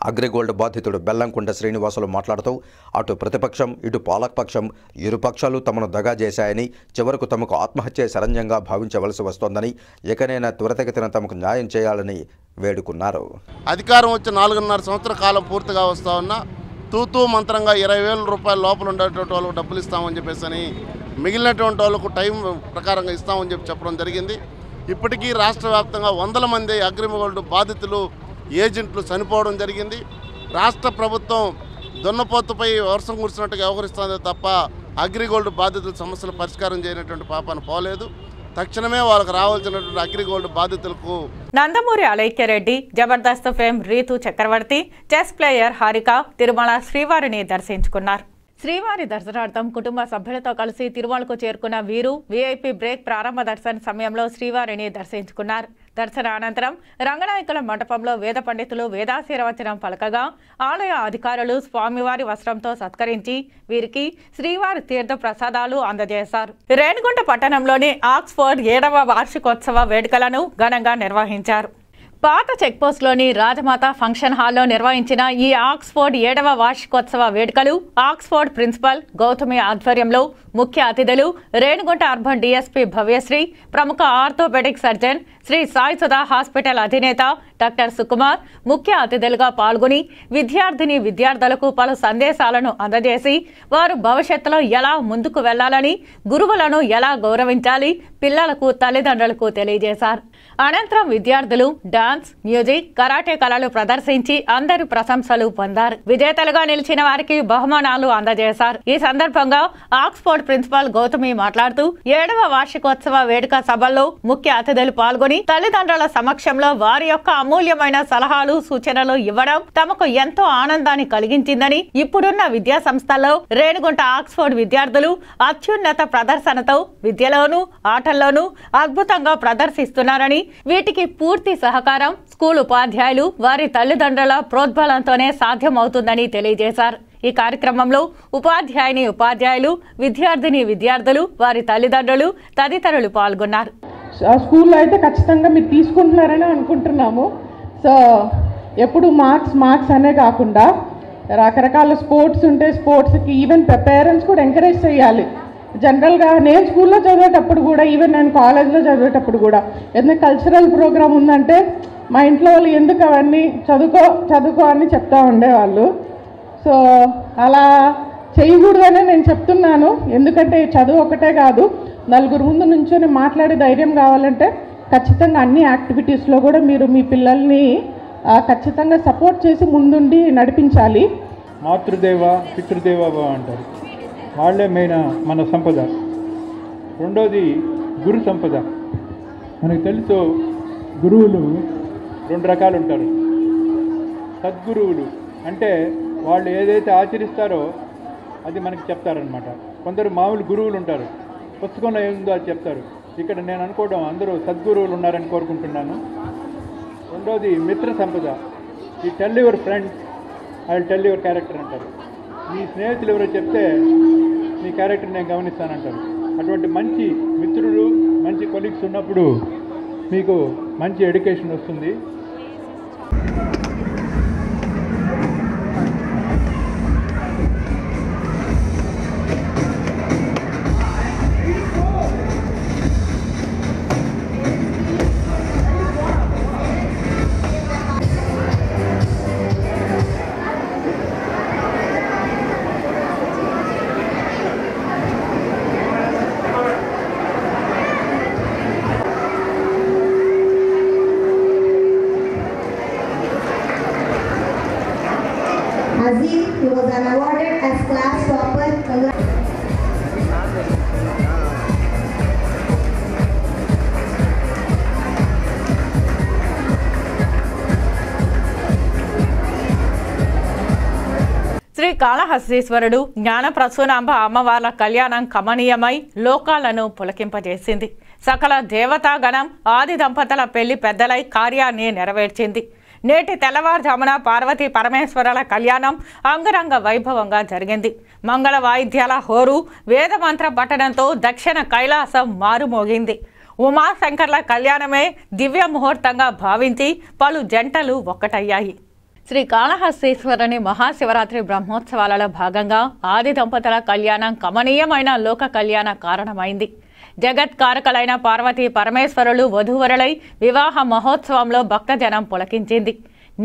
అగ్రిగోల్డ్ బాధితుడు బెల్లంకొండ శ్రీనివాసులు మాట్లాడుతూ అటు ప్రతిపక్షం ఇటు పాలకపక్షం ఇరు పక్షాలు తమను దగా చేశాయని, చివరకు తమకు ఆత్మహత్య శరణ్యంగా భావించవలసి వస్తోందని, ఇకనైనా త్వరితగతిన తమకు న్యాయం చేయాలని వేడుకున్నారు. అధికారం వచ్చి 4.5 సంవత్సరాల కాలం పూర్తిగా వస్తూ ఉన్నా తూతూ మంత్రంగా 20,000 రూపాయల లోపల ఉండేటువంటి వాళ్ళకు డబ్బులు ఇస్తామని చెప్పేసి అని మిగిలినటువంటి వాళ్ళకు టైం ప్రకారంగా ఇస్తామని చెప్పడం జరిగింది. ఇప్పటికీ రాష్ట్ర వ్యాప్తంగా 100 మంది అగ్రిగోల్డ్ బాధితులు ఏజెంట్లు చనిపోవడం జరిగింది. రాష్ట్ర ప్రభుత్వం దున్నపోతుపై వర్షం కురిసినట్టుగా వ్యవహరిస్తుంది తప్ప అగ్రిగోల్డ్ బాధితుల సమస్యలు పరిష్కారం చేయనటువంటి పాపాన పోలేదు. తక్షణమే వాళ్ళకు రావాల్సినటువంటి అగ్రిగోల్డ్ బాధితులకు నందమూరి అలైక్యరెడ్డి, జబర్దస్త్ ఫేమ్ రీతు చక్రవర్తి, చెస్ ప్లేయర్ హారిక తిరుమల శ్రీవారిని దర్శించుకున్నారు. శ్రీవారి దర్శనార్థం కుటుంబ సభ్యులతో కలిసి తిరుమలకు చేరుకున్న వీరు వీఐపీ బ్రేక్ ప్రారంభ దర్శన సమయంలో శ్రీవారిని దర్శించుకున్నారు. దర్శన అనంతరం రంగనాయకుల మండపంలో వేద పండితులు వేదాశీర్వచనం పలకగా ఆలయ అధికారులు స్వామివారి వస్త్రంతో సత్కరించి వీరికి శ్రీవారి తీర్థ ప్రసాదాలు అందజేశారు. రేణిగుంట పట్టణంలోని ఆక్స్ఫోర్డ్ 7వ వార్షికోత్సవ వేడుకలను ఘనంగా నిర్వహించారు. పాత చెక్పోస్ట్లోని రాజమాత ఫంక్షన్ హాల్లో నిర్వహించిన ఈ ఆక్స్ఫోర్డ్ 7వ వార్షికోత్సవ వేడుకలు ఆక్స్ఫోర్డ్ ప్రిన్సిపల్ గౌతమి ఆధ్వర్యంలో ముఖ్య అతిథులు రేణిగుంట అర్బన్ డీఎస్పీ భవ్యశ్రీ, ప్రముఖ orthopaedic surgeon Sri Sai Sudha hospital అధినేత డాక్టర్ సుకుమార్ ముఖ్య అతిథులుగా పాల్గొని విద్యార్థులకు పలు సందేశాలను అందజేసి వారు భవిష్యత్తులో ఎలా ముందుకు వెళ్లాలని, గురువులను ఎలా గౌరవించాలి, పిల్లలకు తల్లిదండ్రులకు తెలియజేశారు. అనంతరం విద్యార్థులు డాన్స్, మ్యూజిక్, కరాటే కళలు ప్రదర్శించి అందరి ప్రశంసలు పొందారు. విజేతలుగా నిలిచిన వారికి బహుమానాలు అందజేశారు. ఈ సందర్భంగా ఆక్స్ఫోర్డ్ ప్రిన్సిపల్ గౌతమి మాట్లాడుతూ 7వ వార్షికోత్సవ వేడుక సభల్లో ముఖ్య అతిథులు పాల్గొని తల్లిదండ్రుల సమక్షంలో వారి యొక్క అమూల్యమైన సలహాలు, సూచనలు ఇవ్వడం తమకు ఎంతో ఆనందాన్ని కలిగించిందని, ఇప్పుడున్న విద్యా సంస్థల్లో రేణిగుంట ఆక్స్ఫోర్డ్ విద్యార్థులు అత్యున్నత ప్రదర్శనతో విద్యలోనూ ఆటల్లోనూ అద్భుతంగా ప్రదర్శిస్తున్నారని, వీటికి పూర్తి సహకారం స్కూల్ ఉపాధ్యాయులు వారి తల్లిదండ్రుల ప్రోద్బలంతోనే సాధ్యమవుతుందని తెలియజేశారు. ఈ కార్యక్రమంలో ఉపాధ్యాయులు, విద్యార్థులు, వారి తల్లిదండ్రులు తదితరులు పాల్గొన్నారు. స్కూల్లో అయితే ఖచ్చితంగా మీరు తీసుకుంటున్నారని అనుకుంటున్నాము. సో ఎప్పుడు మార్క్స్ అనే కాకుండా రకరకాల స్పోర్ట్స్ ఉంటే స్పోర్ట్స్కి ఈవెన్ పేరెంట్స్ కూడా ఎంకరేజ్ చేయాలి. జనరల్గా నేను స్కూల్లో చదివేటప్పుడు కూడా, ఈవెన్ నేను కాలేజ్లో చదివేటప్పుడు కూడా ఏదైనా కల్చరల్ ప్రోగ్రామ్ ఉందంటే మా ఇంట్లో వాళ్ళు ఎందుకు అవన్నీ చదువుకో అని చెప్తా ఉండేవాళ్ళు. సో అలా చేయకూడదనే నేను చెప్తున్నాను. ఎందుకంటే చదువు ఒకటే కాదు, నలుగురు ముందు నుంచొని మాట్లాడే ధైర్యం కావాలంటే ఖచ్చితంగా అన్ని యాక్టివిటీస్లో కూడా మీరు మీ పిల్లల్ని ఖచ్చితంగా సపోర్ట్ చేసి ముందుండి నడిపించాలి. మాతృదేవ పితృదేవ అంటారు, వాళ్ళే మెయిన్ మన సంపద. రెండోది గురు సంపద. మనకు తెలుసు గురువులు 2 రకాలు ఉంటారు. సద్గురువులు అంటే వాళ్ళు ఏదైతే ఆచరిస్తారో అది మనకి చెప్తారనమాట. కొందరు మామూలు గురువులు ఉంటారు, పుస్తకంలో ఏముందో అది చెప్తారు. ఇక్కడ నేను అనుకోవడం అందరూ సద్గురువులు ఉన్నారని కోరుకుంటున్నాను. రెండోది మిత్ర సంపద. ఈ tell your friends, I will tell your character అంటారు. మీ స్నేహితులు ఎవరో చెప్తే మీ క్యారెక్టర్ నేను గమనిస్తానంటారు. అటువంటి మంచి మిత్రులు, మంచి కొలీగ్స్ ఉన్నప్పుడు మీకు మంచి ఎడ్యుకేషన్ వస్తుంది. Azim, he was awarded as class topper. Shri కాళహస్తీశ్వరుడు జ్ఞాన ప్రసూనాంబ అమ్మవార్ల కళ్యాణం కమనీయమై లోకాలను పులకింపజేసింది. సకల దేవతాగణం ఆది దంపతుల పెళ్లి పెద్దలై కార్యాన్ని నెరవేర్చింది. నేటి తెల్లవారుజామున పార్వతీ పరమేశ్వరుల కళ్యాణం అంగరంగ వైభవంగా జరిగింది. మంగళ వాయిద్యాల హోరు, వేదమంత్ర పఠనంతో దక్షిణ కైలాసం మారుమోగింది. ఉమాశంకర్ల కళ్యాణమే దివ్య ముహూర్తంగా భావించి పలు జంటలు ఒక్కటయ్యాయి. శ్రీ కాళహస్తీశ్వరుని మహాశివరాత్రి బ్రహ్మోత్సవాలలో భాగంగా ఆది దంపతుల కళ్యాణం కమనీయమైన లోక కళ్యాణ కారణమైంది. జగత్కారకులైన పార్వతీ పరమేశ్వరులు వధూవరులై వివాహ మహోత్సవంలో భక్తజనం పులకించింది.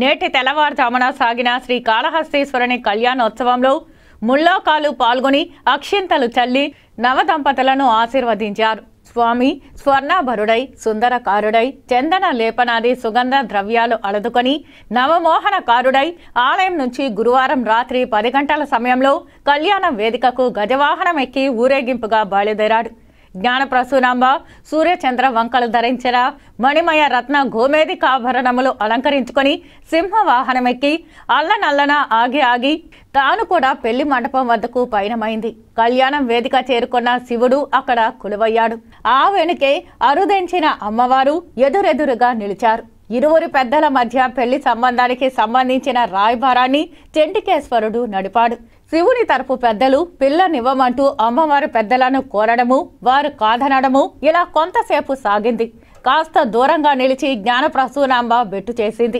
నేటి తెల్లవారుజామున సాగిన శ్రీ కాళహస్తీశ్వరుని కళ్యాణోత్సవంలో ముల్లోకాలు పాల్గొని అక్షింతలు చల్లి నవదంపతులను ఆశీర్వదించారు. స్వామి స్వర్ణాభరుడై సుందరకారుడై చందన లేపనాది సుగంధ ద్రవ్యాలు అలదుకొని నవమోహనకారుడై ఆలయం నుంచి గురువారం రాత్రి 10 గంటల సమయంలో కళ్యాణ వేదికకు గజవాహనం ఎక్కి ఊరేగింపుగా బయలుదేరాడు. జ్ఞాన ప్రసూనాంబ సూర్యచంద్ర వంకలు ధరించిన మణిమయ రత్న గోమేదికాభరణములు అలంకరించుకొని సింహవాహనమెక్కి అల్లనల్లన ఆగి తాను కూడా పెళ్లి మండపం వద్దకు పయనమైంది. కళ్యాణం వేదిక చేరుకున్న శివుడు అక్కడ కొలువయ్యాడు. ఆ వెనుకే అరుదెంచిన అమ్మవారు ఎదురెదురుగా నిలిచారు. ఇరువురి పెద్దల మధ్య పెళ్లి సంబంధానికి సంబంధించిన రాయబారాన్ని చెంటికేశ్వరుడు నడిపాడు. శివుని తరపు పెద్దలు పిల్లనివ్వమంటూ అమ్మవారి పెద్దలను కోరడము, వారు కాదనడము ఇలా కొంతసేపు సాగింది. కాస్త దూరంగా నిలిచి జ్ఞాన ప్రసూనాంబ బెట్టు చేసింది.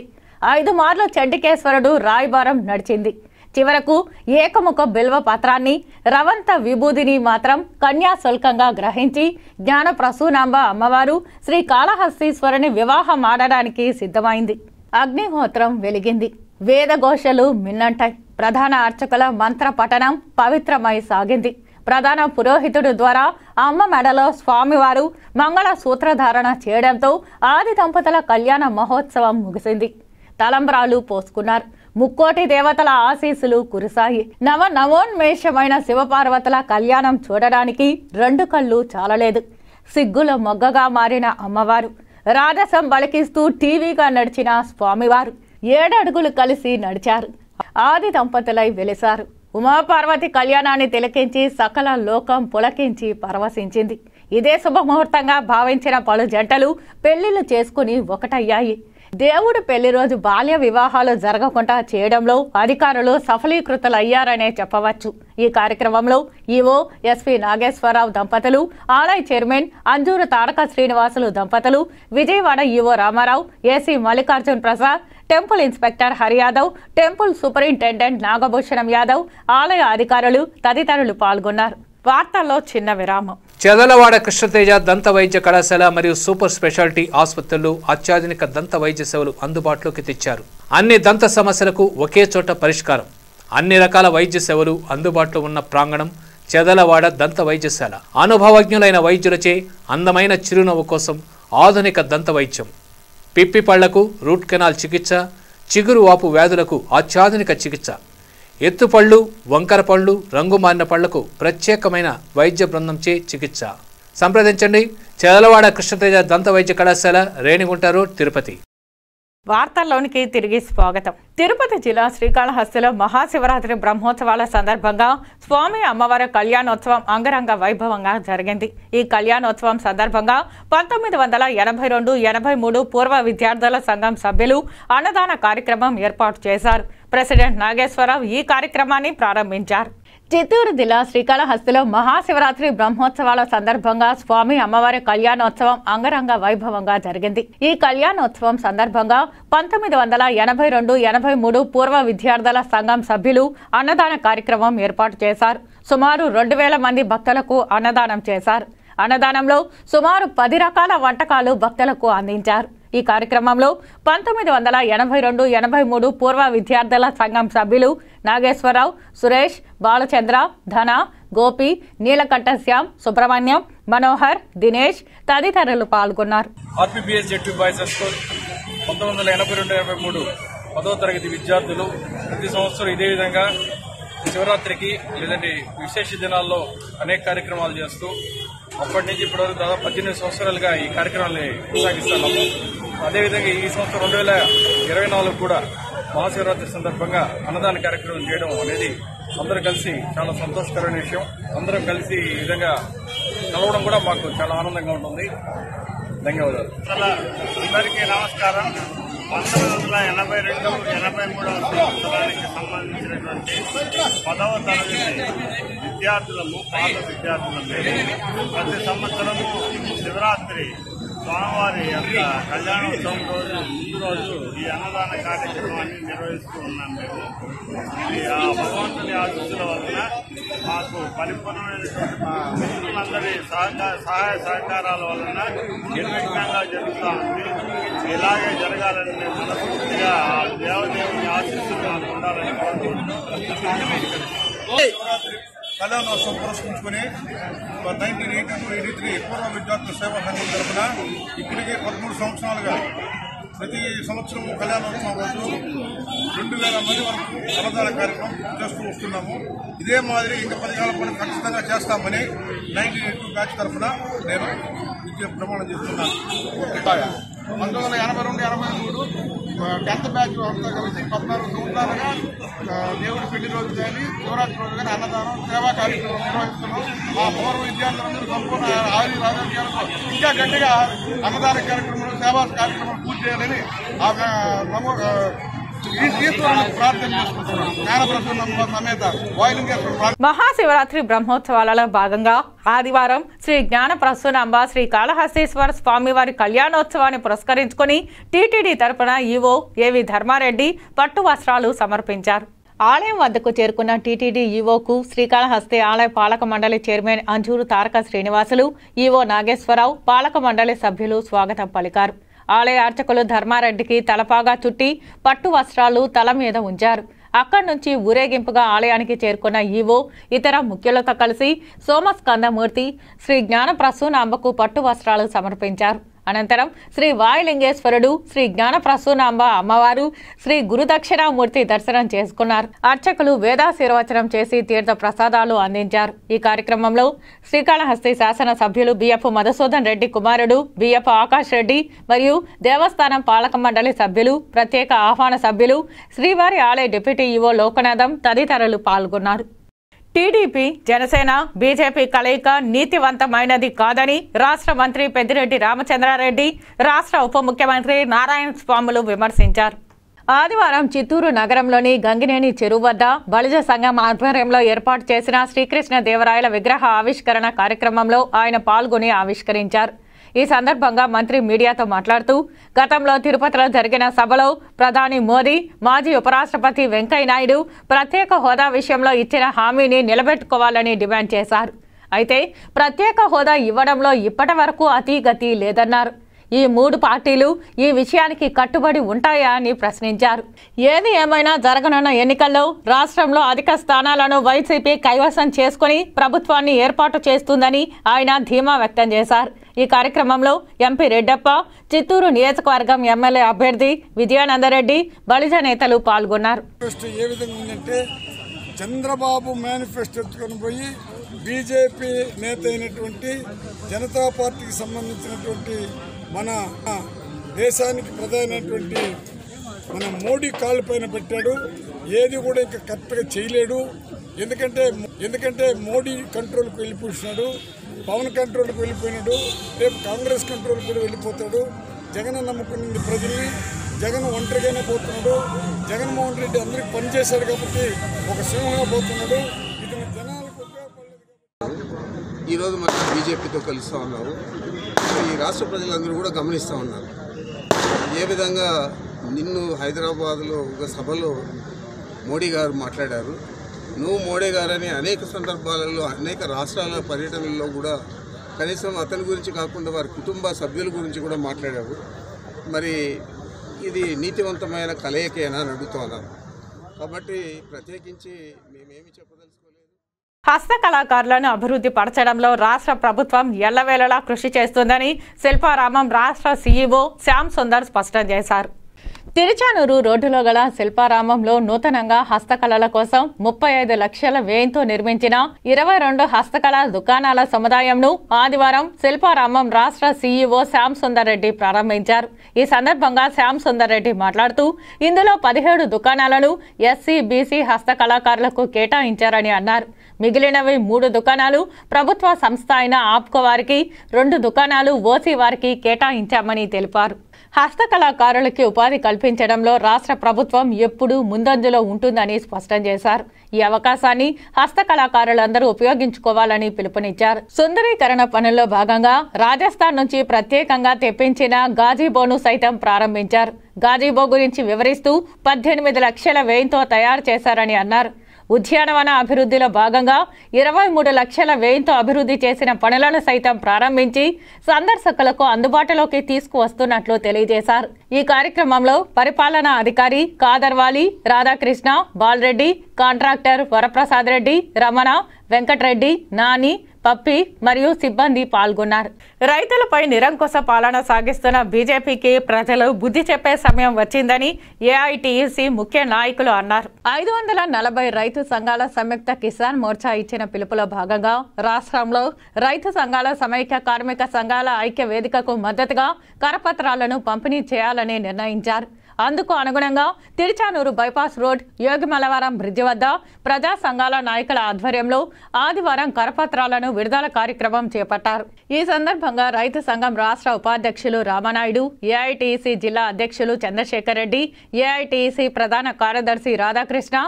5 మార్లు చెంటికేశ్వరుడు రాయబారం నడిచింది. చివరకు ఏకముఖ బిల్వ పత్రాన్ని రవంత విభూదిని మాత్రం కన్యాశుల్కంగా గ్రహించి జ్ఞాన ప్రసూనాంబ అమ్మవారు శ్రీ కాళహస్తీశ్వరుని వివాహం ఆడడానికి సిద్ధమైంది. అగ్నిహోత్రం వెలిగింది. వేదఘోషలు మిన్నంటాయి. ప్రధాన అర్చకుల మంత్ర పఠనం పవిత్రమై సాగింది. ప్రధాన పురోహితుడు ద్వారా అమ్మ మెడలో స్వామివారు మంగళ సూత్రధారణ చేయడంతో ఆది దంపతుల కళ్యాణ మహోత్సవం ముగిసింది. తలంబ్రాలు పోసుకున్నారు. ముక్కోటి దేవతల ఆశీస్సులు కురిశాయి. నవోన్మేషమైన శివపార్వతుల కళ్యాణం చూడడానికి 2 కళ్ళు చాలలేదు. సిగ్గుల మొగ్గగా మారిన అమ్మవారు, రాజసం బలికిస్తూ టీవీగా నడిచిన స్వామివారు 7 అడుగులు కలిసి నడిచారు. ఆది దంపతులై వెలిశారు. ఉమాపార్వతి కళ్యాణాన్ని తిలకించి సకల లోకం పులకించి పరవశించింది. ఇదే శుభముహూర్తంగా భావించిన పలు జంటలు పెళ్లిళ్లు చేసుకుని ఒకటయ్యాయి. దేవుడు పెళ్లి రోజు బాల్య వివాహాలు జరగకుండా చేయడంలో అధికారులు సఫలీకృతులయ్యారనే చెప్పవచ్చు. ఈ కార్యక్రమంలో ఈవో ఎస్పీ నాగేశ్వరరావు దంపతులు, ఆలయ చైర్మన్ అంజూరు తారక శ్రీనివాసులు దంపతులు, Vijayawada EO Ramarao, AC Mallikarjun Prasad, temple inspector Hariyadav, temple superintendent Nagabhushanam Yadav, ఆలయ అధికారులు తదితరులు పాల్గొన్నారు. వార్తల్లో చిన్న విరామం. చదలవాడ కృష్ణతేజ దంత వైద్య కళాశాల మరియు సూపర్ స్పెషాలిటీ ఆసుపత్రుల్లో అత్యాధునిక దంత వైద్య సేవలు అందుబాటులోకి తెచ్చారు. అన్ని దంత సమస్యలకు ఒకే చోట పరిష్కారం. అన్ని రకాల వైద్య సేవలు అందుబాటులో ఉన్న ప్రాంగణం చదలవాడ దంత వైద్యశాల. అనుభవజ్ఞులైన వైద్యులచే అందమైన చిరునవ్వు కోసం ఆధునిక దంత వైద్యం, పిప్పి పళ్లకు రూట్ కెనాల్ చికిత్స, చిగురు వాపు వ్యాధులకు అత్యాధునిక చికిత్స, ఎత్తుపళ్ళు, వంకర పళ్ళు, రంగు మారిన పళ్లకు ప్రత్యేకమైన వైద్య బృందంచే చికిత్స. సంప్రదించండి చదలవాడ కృష్ణతేజ దంత వైద్య కళాశాల, రేణిగుంట రోడ్, తిరుపతి. వార్తల్లోనికి తిరిగి స్వాగతం. తిరుపతి జిల్లా శ్రీకాళహస్తిలో మహాశివరాత్రి బ్రహ్మోత్సవాల సందర్భంగా స్వామి అమ్మవారి కళ్యాణోత్సవం అంగరంగ వైభవంగా జరిగింది. ఈ కళ్యాణోత్సవం సందర్భంగా 1982-83 పూర్వ విద్యార్థుల సంఘం సభ్యులు అన్నదాన కార్యక్రమం ఏర్పాటు చేశారు. ప్రెసిడెంట్ నాగేశ్వరరావు ఈ కార్యక్రమాన్ని ప్రారంభించారు. చిత్తూరు జిల్లా శ్రీకాళహస్తిలో మహాశివరాత్రి బ్రహ్మోత్సవాల సందర్భంగా స్వామి అమ్మవారి కళ్యాణోత్సవం అంగరంగ వైభవంగా జరిగింది. ఈ కళ్యాణోత్సవం సందర్భంగా 1982-83 పూర్వ విద్యార్థుల సంఘం సభ్యులు అన్నదాన కార్యక్రమం ఏర్పాటు చేశారు. సుమారు 2000 మంది భక్తులకు అన్నదానం చేశారు. అన్నదానంలో సుమారు 10 రకాల వంటకాలు భక్తులకు అందించారు. ఈ కార్యక్రమంలో 1982-83 పూర్వ విద్యార్థుల సంఘం సభ్యులు నాగేశ్వరరావు, సురేష్, బాలచంద్ర, ధన, గోపి, నీలకంఠ శ్యామ్, సుబ్రహ్మణ్యం, మనోహర్, దినేష్ తదితరులు పాల్గొన్నారు. ఆర్పీబీఎస్ జెడ్పీ బాయ్స్ స్కూల్ 1982-83 10వ తరగతి విద్యార్థులు ప్రతి సంవత్సరం ఇదే విధంగా శివరాత్రికి లేదంటే విశేష దినాల్లో అనేక కార్యక్రమాలు చేస్తూ అప్పటి నుంచి ఇప్పటివరకు దాదాపు 18 సంవత్సరాలుగా ఈ కార్యక్రమాన్ని కొనసాగిస్తున్నాము. అదేవిధంగా ఈ సంవత్సరం 2024 కూడా మహాశివరాత్రి సందర్భంగా అన్నదాన కార్యక్రమం చేయడం అనేది అందరూ కలిసి చాలా సంతోషకరమైన విషయం. అందరం కలిసి ఈ విధంగా కలవడం కూడా మాకు చాలా ఆనందంగా ఉంటుంది. ధన్యవాదాలు. అందరికీ నమస్కారం. 1982-83 సంవత్సరానికి సంబంధించినటువంటి 10వ తరగతి విద్యార్థులము పాత విద్యార్థులము ప్రతి సంవత్సరము శివరాత్రి స్వామివారి యొక్క కళ్యాణోత్సవం రోజు ముందు రోజు ఈ అన్నదాన కార్యక్రమాన్ని నిర్వహిస్తూ ఉన్నాం. మేము ఆ భగవంతుని ఆశీస్సుల వలన మాకు పరిపూర్ణమైనటువంటి మా మిత్రులందరి సహాయ సహకారాల వలన నిర్విఘ్నంగా జరుగుతూ ఉంది. ఇలాగే జరగాలని మేము మనస్ఫూర్తిగా దేవదేవుని ఆశీస్సులు మాకు ఉండాలని కోరుకుంటున్నాం. కళ్యాణోత్సవం పురస్కరించుకుని 1982-83 పూర్వ విద్యార్థుల సేవా సంఘం తరఫున ఇప్పటికే 13 సంవత్సరాలుగా ప్రతి సంవత్సరం కళ్యాణోత్సవం రోజు 2000 మంది వరకు అన్నదాన కార్యక్రమం చేస్తూ వస్తున్నాము. ఇదే మాదిరి ఇంకా 10 కాలం పాటు ఖచ్చితంగా చేస్తామని 1982 బ్యాచ్ తరఫున నేను ప్రమాణం చేస్తున్నాను. 1982-83 10th బ్యాచ్ అంతా కలిసి 14 సంవత్సరాలుగా దేవుడి పెళ్లి రోజు కానీ శివరాత్రి రోజు కానీ అన్నదానం సేవా కార్యక్రమం నిర్వహిస్తున్నాం. మా పూర్వ విద్యార్థులందరూ సంపూర్ణ ఆరోగ్యాలతో ఇంకా గట్టిగా అన్నదాన కార్యక్రమాలు సేవా కార్యక్రమాలు పూర్తి చేయాలని ప్రార్థన చేసుకుంటున్నాం. జ్ఞానప్రసన్న సమేత వాయులింగేశ్వర మహాశివరాత్రి బ్రహ్మోత్సవాలలో భాగంగా ఆదివారం శ్రీ జ్ఞాన ప్రసూనాంబ శ్రీ కాళహస్తీశ్వర స్వామివారి కళ్యాణోత్సవాన్ని పురస్కరించుకుని టీటీడీ తరపున ఈవో ఏవి ధర్మారెడ్డి పట్టు వస్త్రాలు సమర్పించారు. ఆలయం వద్దకు చేరుకున్న టీటీడీ ఈవోకు శ్రీకాళహస్తి ఆలయ పాలక మండలి చైర్మన్ అంజూరు తారక శ్రీనివాసులు, ఈవో నాగేశ్వరరావు, పాలక మండలి సభ్యులు స్వాగతం పలికారు. ఆలయ అర్చకులు ధర్మారెడ్డికి తలపాగా చుట్టి పట్టు వస్త్రాలు తల మీద ఉంచారు. అక్కడి నుంచి ఊరేగింపుగా ఆలయానికి చేరుకున్న ఈవో ఇతర ముఖ్యులతో కలిసి సోమస్కందమూర్తి శ్రీ జ్ఞాన ప్రసూనాంబకు పట్టు వస్త్రాలు సమర్పించారు. అనంతరం శ్రీ వాయులింగేశ్వరుడు, శ్రీ జ్ఞాన ప్రసూనాంబ అమ్మవారు, శ్రీ గురుదక్షిణామూర్తి దర్శనం చేసుకున్నారు. అర్చకులు వేదాశీర్వచనం చేసి తీర్థ ప్రసాదాలు అందించారు. ఈ కార్యక్రమంలో శ్రీకాళహస్తి శాసన సభ్యులు బిఎఫ్ మధుసూదన్ రెడ్డి కుమారుడు బిఎఫ్ ఆకాష్ రెడ్డి మరియు దేవస్థానం పాలక మండలి సభ్యులు, ప్రత్యేక ఆహ్వాన సభ్యులు, శ్రీవారి ఆలయ డిప్యూటీ ఈవో లోకనాథం తదితరులు పాల్గొన్నారు. టీడీపీ, జనసేన, బీజేపీ కలయిక నీతివంతమైనది కాదని రాష్ట్ర మంత్రి పెద్దిరెడ్డి రామచంద్రారెడ్డి, రాష్ట్ర ఉప ముఖ్యమంత్రి నారాయణ స్వాములు విమర్శించారు. ఆదివారం చిత్తూరు నగరంలోని గంగినేని చెరువు వద్ద బలిజ సంఘం ఆధ్వర్యంలో ఏర్పాటు చేసిన శ్రీకృష్ణదేవరాయల విగ్రహ ఆవిష్కరణ కార్యక్రమంలో ఆయన పాల్గొని ఆవిష్కరించారు. ఈ సందర్భంగా మంత్రి మీడియాతో మాట్లాడుతూ గతంలో తిరుపతిలో జరిగిన సభలో ప్రధాని మోదీ, మాజీ ఉపరాష్ట్రపతి వెంకయ్యనాయుడు ప్రత్యేక హోదా విషయంలో ఇచ్చిన హామీని నిలబెట్టుకోవాలని డిమాండ్ చేశారు. అయితే ప్రత్యేక హోదా ఇవ్వడంలో ఇప్పటి వరకు అతీగతి లేదన్నారు. ఈ 3 పార్టీలు ఈ విషయానికి కట్టుబడి ఉంటాయా అని ప్రశ్నించారు. ఏది ఏమైనా జరగనున్న ఎన్నికల్లో రాష్ట్రంలో అధిక స్థానాలను వైసీపీ కైవసం చేసుకుని ప్రభుత్వాన్ని ఏర్పాటు చేస్తుందని ఆయన ధీమా వ్యక్తం చేశారు. ఈ కార్యక్రమంలో ఎంపీ రెడ్డప్ప, చిత్తూరు నియోజకవర్గం ఎమ్మెల్యే అభ్యర్థి విజయానందరెడ్డి, బలిజ నేతలు పాల్గొన్నారు. ఏ విధంగా ఉందంటే చంద్రబాబు మేనిఫెస్టో ఎత్తుకొని పోయి బీజేపీ నేత అయినటువంటి జనతా పార్టీకి సంబంధించినటువంటి మన దేశానికి ప్రధానమైనటువంటి మన మోడీ కాళ్ళ పైన పెట్టాడు. ఏది కూడా ఇంకా కరెక్ట్గా చేయలేడు. ఎందుకంటే మోడీ కంట్రోల్కి వెళ్ళిపోతున్నాడు, పవన్ కంట్రోల్కి వెళ్ళిపోయినాడు, రేపు కాంగ్రెస్ కంట్రోల్ కూడా వెళ్ళిపోతాడు. జగన్ నమ్ముకున్న ప్రజల్ని జగన్ ఒంటరిగానే పోతున్నాడు. జగన్మోహన్ రెడ్డి అందరికి పనిచేశాడు కాబట్టి ఒక సింహంగా పోతున్నాడు. ఇది జనాలకు ఈరోజు మనం బీజేపీతో కలుస్తూ ఉన్నారు. ఈ రాష్ట్ర ప్రజలందరూ కూడా గమనిస్తూ ఉన్నారు. ఏ విధంగా నిన్ను హైదరాబాద్లో ఒక సభలో మోడీ గారు మాట్లాడారు. నువ్వు మోడీ గారని అనేక సందర్భాలలో అనేక రాష్ట్రాల పర్యటనల్లో కూడా కనీసం అతని గురించి కాకుండా వారి కుటుంబ సభ్యుల గురించి కూడా మాట్లాడారు. మరి ఇది నీతివంతమైన కలయికేనా అని అడుగుతున్నాను. కాబట్టి ప్రత్యేకించి మేమేమి చెప్పదలుచుకోలేదు. హస్తకళాకారులను అభివృద్ధి పరచడంలో రాష్ట్ర ప్రభుత్వం ఎల్లవేళలా కృషి చేస్తుందని శిల్పారామం రాష్ట్ర సీఈఓ శ్యామ్ సుందర్ స్పష్టం చేశారు. తిరుచానూరు రోడ్డులో గల శిల్పారామంలో నూతనంగా హస్తకళల కోసం 35 లక్షల వ్యయంతో నిర్మించిన 22 హస్తకళ దుకాణాల సముదాయంను ఆదివారం శిల్పారామం రాష్ట్ర సీఈఓ శ్యామ్ సుందర్ రెడ్డి ప్రారంభించారు. ఈ సందర్భంగా శ్యామ్ సుందర్ రెడ్డి మాట్లాడుతూ ఇందులో 17 దుకాణాలను ఎస్సీ బీసీ హస్తకళాకారులకు కేటాయించారని అన్నారు. మిగిలినవి 3 దుకాణాలు ప్రభుత్వ సంస్థ అయిన ఆప్కో వారికి, 2 దుకాణాలు ఓసీ వారికి కేటాయించామని తెలిపారు. హస్తకళాకారులకి ఉపాధి కల్పించడంలో రాష్ట్ర ప్రభుత్వం ఎప్పుడూ ముందంజలో ఉంటుందని స్పష్టం చేశారు. ఈ అవకాశాన్ని హస్తకళాకారులందరూ ఉపయోగించుకోవాలని పిలుపునిచ్చారు. సుందరీకరణ పనుల్లో భాగంగా రాజస్థాన్ నుంచి ప్రత్యేకంగా తెప్పించిన గాజీబోను సైతం ప్రారంభించారు. గాజీబో గురించి వివరిస్తూ 18 లక్షల వ్యయంతో తయారు చేశారని అన్నారు. ఉద్యానవన అభివృద్ధిలో భాగంగా 23 లక్షల వ్యయంతో అభివృద్ధి చేసిన పనులను సైతం ప్రారంభించి సందర్శకులకు అందుబాటులోకి తీసుకువస్తున్నట్లు తెలియజేశారు. ఈ కార్యక్రమంలో పరిపాలనా అధికారి కాదర్వాలి, రాధాకృష్ణ, బాలరెడ్డి, కాంట్రాక్టర్ వరప్రసాద్ రెడ్డి, రమణ, వెంకటరెడ్డి, నాని, పప్పి మరియు సిబ్బంది పాల్గొన్నారు. రైతులపై నిరంకుశ పాలన సాగిస్తున్న బీజేపీకి ప్రజలు బుద్ధి చెప్పే సమయం వచ్చిందని ఏఐటీయూసీ ముఖ్య నాయకులు అన్నారు. 540 రైతు సంఘాల సంయుక్త కిసాన్ మోర్చా ఇచ్చిన పిలుపులో భాగంగా రాష్ట్రంలో రైతు సంఘాల సమైక్య కార్మిక సంఘాల ఐక్య వేదికకు మద్దతుగా కరపత్రాలను పంపిణీ చేయాలని నిర్ణయించారు. అందుకు అనుగుణంగా తిరుచానూరు బైపాస్ రోడ్ యోగిమలవరం బ్రిడ్జి వద్ద ప్రజా సంఘాల నాయకుల ఆధ్వర్యంలో ఆదివారం కరపత్రాలను విడుదల కార్యక్రమం చేపట్టారు. ఈ సందర్భంగా రైతు సంఘం రాష్ట్ర ఉపాధ్యక్షులు రామనాయుడు, ఏఐటీసీ జిల్లా అధ్యక్షులు చంద్రశేఖర్ రెడ్డి, ఏఐటీసీ ప్రధాన కార్యదర్శి రాధాకృష్ణ,